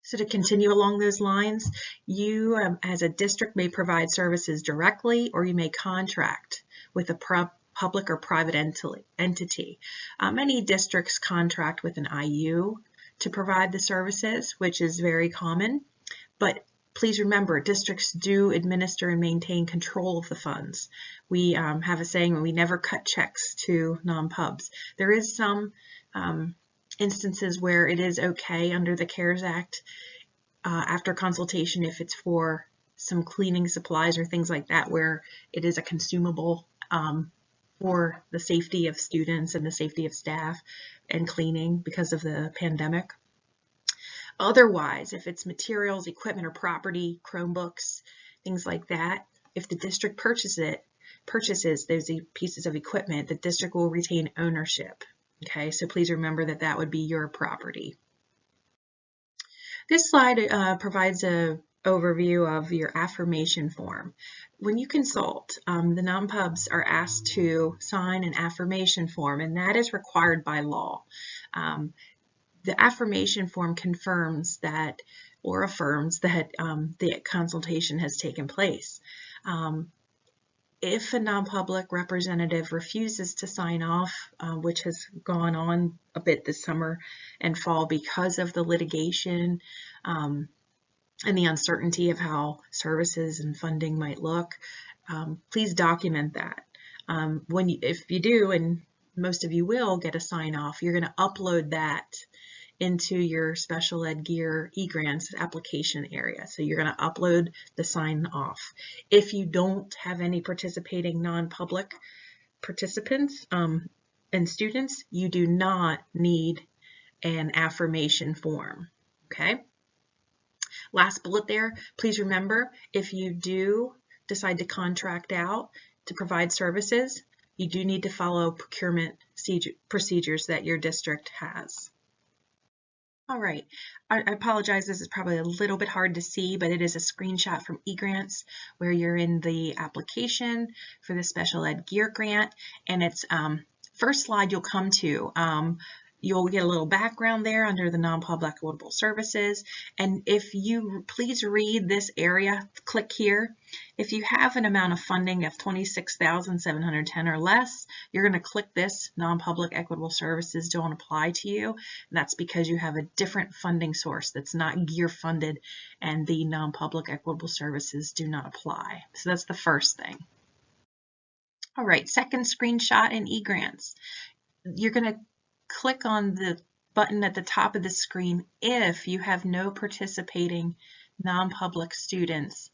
So to continue along those lines, you as a district may provide services directly, or you may contract with a public or private entity. Many districts contract with an IU to provide the services, which is very common, but please remember, districts do administer and maintain control of the funds. We have a saying, we never cut checks to non-pubs. There is some instances where it is okay under the CARES Act after consultation if it's for some cleaning supplies or things like that, where it is a consumable for the safety of students and the safety of staff and cleaning because of the pandemic. Otherwise, if it's materials, equipment, or property, Chromebooks, things like that, if the district purchases those pieces of equipment, the district will retain ownership. Okay, so please remember that that would be your property. This slide provides an overview of your affirmation form. When you consult, the non-pubs are asked to sign an affirmation form, and that is required by law. The affirmation form confirms that or affirms that the consultation has taken place. If a non-public representative refuses to sign off, which has gone on a bit this summer and fall because of the litigation and the uncertainty of how services and funding might look, please document that. If you do, and most of you will get a sign off, you're going to upload that into your special ed gear eGrants application area. So you're going to upload the sign off. If you don't have any participating non-public participants and students, you do not need an affirmation form. Okay. Last bullet there, please remember, if you do decide to contract out to provide services, you do need to follow procurement procedures that your district has. All right, I apologize, this is probably a little bit hard to see, but it is a screenshot from eGrants where you're in the application for the special ed gear grant, and it's first slide you'll come to. You'll get a little background there under the non-public equitable services. And if you please read this area, click here. If you have an amount of funding of $26,710 or less, you're going to click this non-public equitable services don't apply to you. And that's because you have a different funding source that's not gear funded, and the non-public equitable services do not apply. So that's the first thing. All right, second screenshot in eGrants. You're going to click on the button at the top of the screen if you have no participating non-public students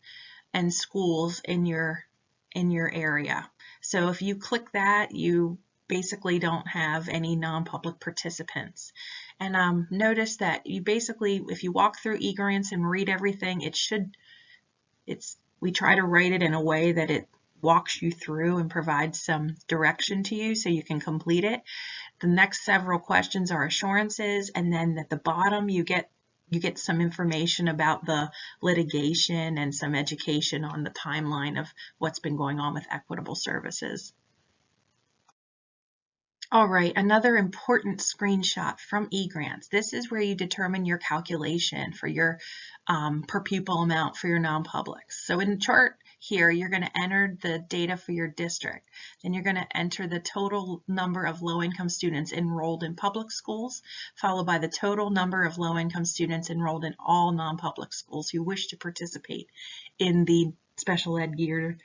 and schools in your area. So if you click that, you basically don't have any non-public participants. And notice that you basically, if you walk through eGrants and read everything, we try to write it in a way that it walks you through and provides some direction to you so you can complete it. The next several questions are assurances, and then at the bottom you get some information about the litigation and some education on the timeline of what's been going on with equitable services. All right, another important screenshot from eGrants. This is where you determine your calculation for your per pupil amount for your non-publics. So in the chart here, you're going to enter the data for your district. Then you're going to enter the total number of low-income students enrolled in public schools, followed by the total number of low-income students enrolled in all non-public schools who wish to participate in the special ed gear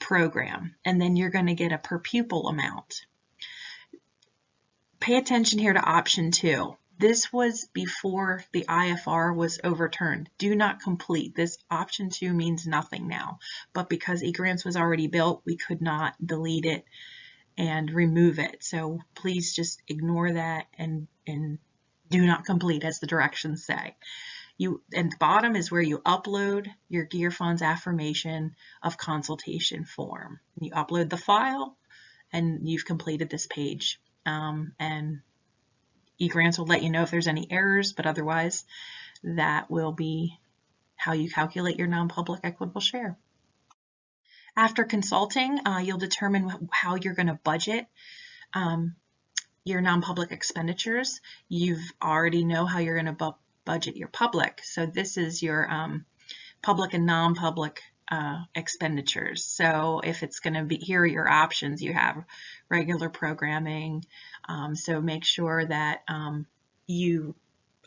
program. And then you're going to get a per pupil amount. Pay attention here to option 2. This was before the IFR was overturned. Do not complete. This option 2 means nothing now, but because eGrants was already built, we could not delete it and remove it. So please just ignore that and do not complete as the directions say. And the bottom is where you upload your Gear Funds affirmation of consultation form. You upload the file and you've completed this page. And eGrants will let you know if there's any errors, but otherwise that will be how you calculate your non-public equitable share. After consulting, you'll determine how you're going to budget your non-public expenditures. You've already know how you're going to budget your public. So this is your public and non-public expenditures. So if it's going to be, here are your options. You have regular programming. So make sure that you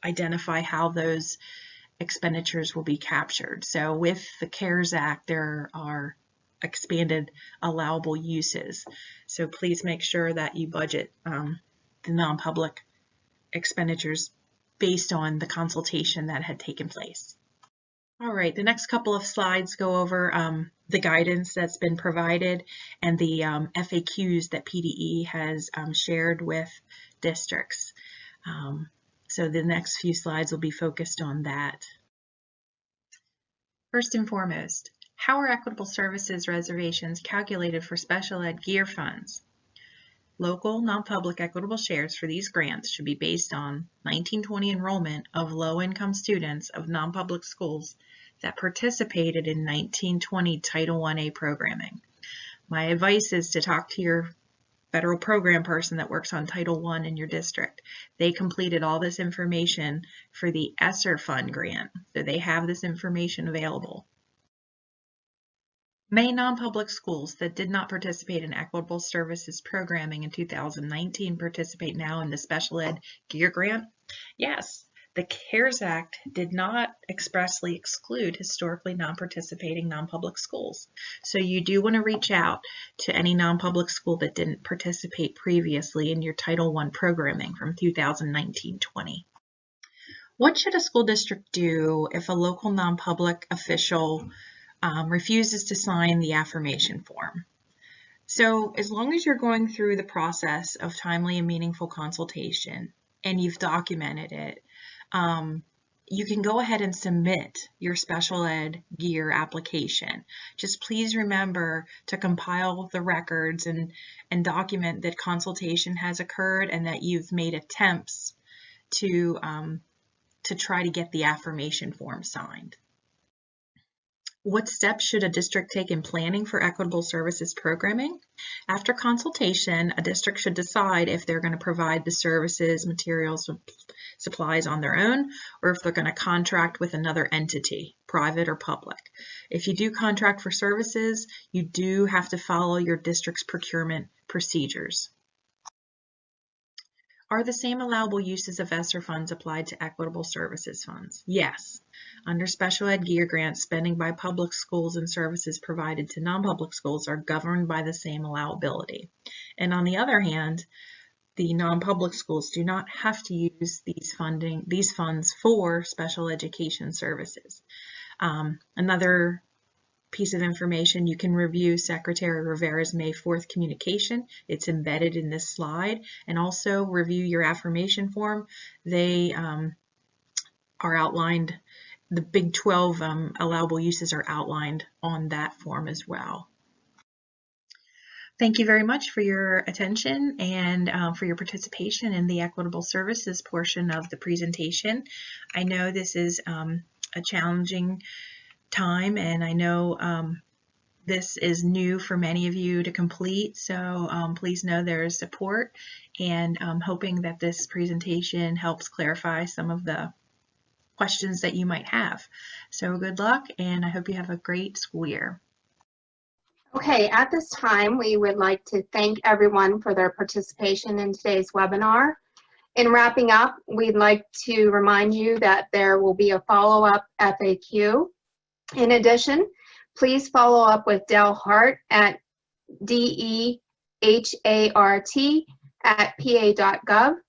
identify how those expenditures will be captured. So with the CARES Act, there are expanded allowable uses. So please make sure that you budget the non-public expenditures based on the consultation that had taken place. All right, the next couple of slides go over the guidance that's been provided and the FAQs that PDE has shared with districts. So the next few slides will be focused on that. First and foremost, how are equitable services reservations calculated for special ed gear funds? Local non-public equitable shares for these grants should be based on 1920 enrollment of low-income students of non-public schools that participated in 1920 Title I-A programming. My advice is to talk to your federal program person that works on Title I in your district. They completed all this information for the ESSER Fund grant, so they have this information available. May non-public schools that did not participate in equitable services programming in 2019 participate now in the special ed gear grant? Yes. The CARES Act did not expressly exclude historically non-participating non-public schools. So you do want to reach out to any non-public school that didn't participate previously in your Title I programming from 2019-20. What should a school district do if a local non-public official refuses to sign the affirmation form? So as long as you're going through the process of timely and meaningful consultation and you've documented it, you can go ahead and submit your special ed gear application. Just please remember to compile the records and document that consultation has occurred and that you've made attempts to try to get the affirmation form signed. What steps should a district take in planning for equitable services programming? After consultation, a district should decide if they're going to provide the services, materials, supplies on their own, or if they're going to contract with another entity, private or public. If you do contract for services, you do have to follow your district's procurement procedures. Are the same allowable uses of ESSER funds applied to equitable services funds? Yes. Under special ed gear grants, spending by public schools and services provided to non-public schools are governed by the same allowability. And on the other hand, the non-public schools do not have to use these funds for special education services. Another piece of information, you can review Secretary Rivera's May 4th communication. It's embedded in this slide, and also review your affirmation form. They are outlined, the Big 12 allowable uses are outlined on that form as well. Thank you very much for your attention and for your participation in the equitable services portion of the presentation. I know this is a challenging time, and I know this is new for many of you to complete, so please know there is support, and I'm hoping that this presentation helps clarify some of the questions that you might have. So good luck, and I hope you have a great school year. Okay, at this time, we would like to thank everyone for their participation in today's webinar. In wrapping up, we'd like to remind you that there will be a follow-up FAQ. In addition, please follow up with Del Hart at dehart@pa.gov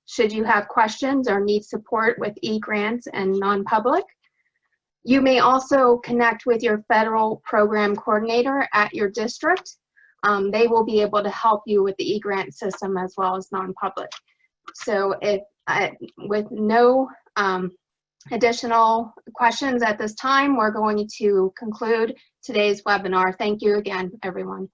should you have questions or need support with e-grants and non-public. You may also connect with your federal program coordinator at your district. They will be able to help you with the e-grant system as well as non-public. So if with no additional questions at this time, we're going to conclude today's webinar. Thank you again, everyone.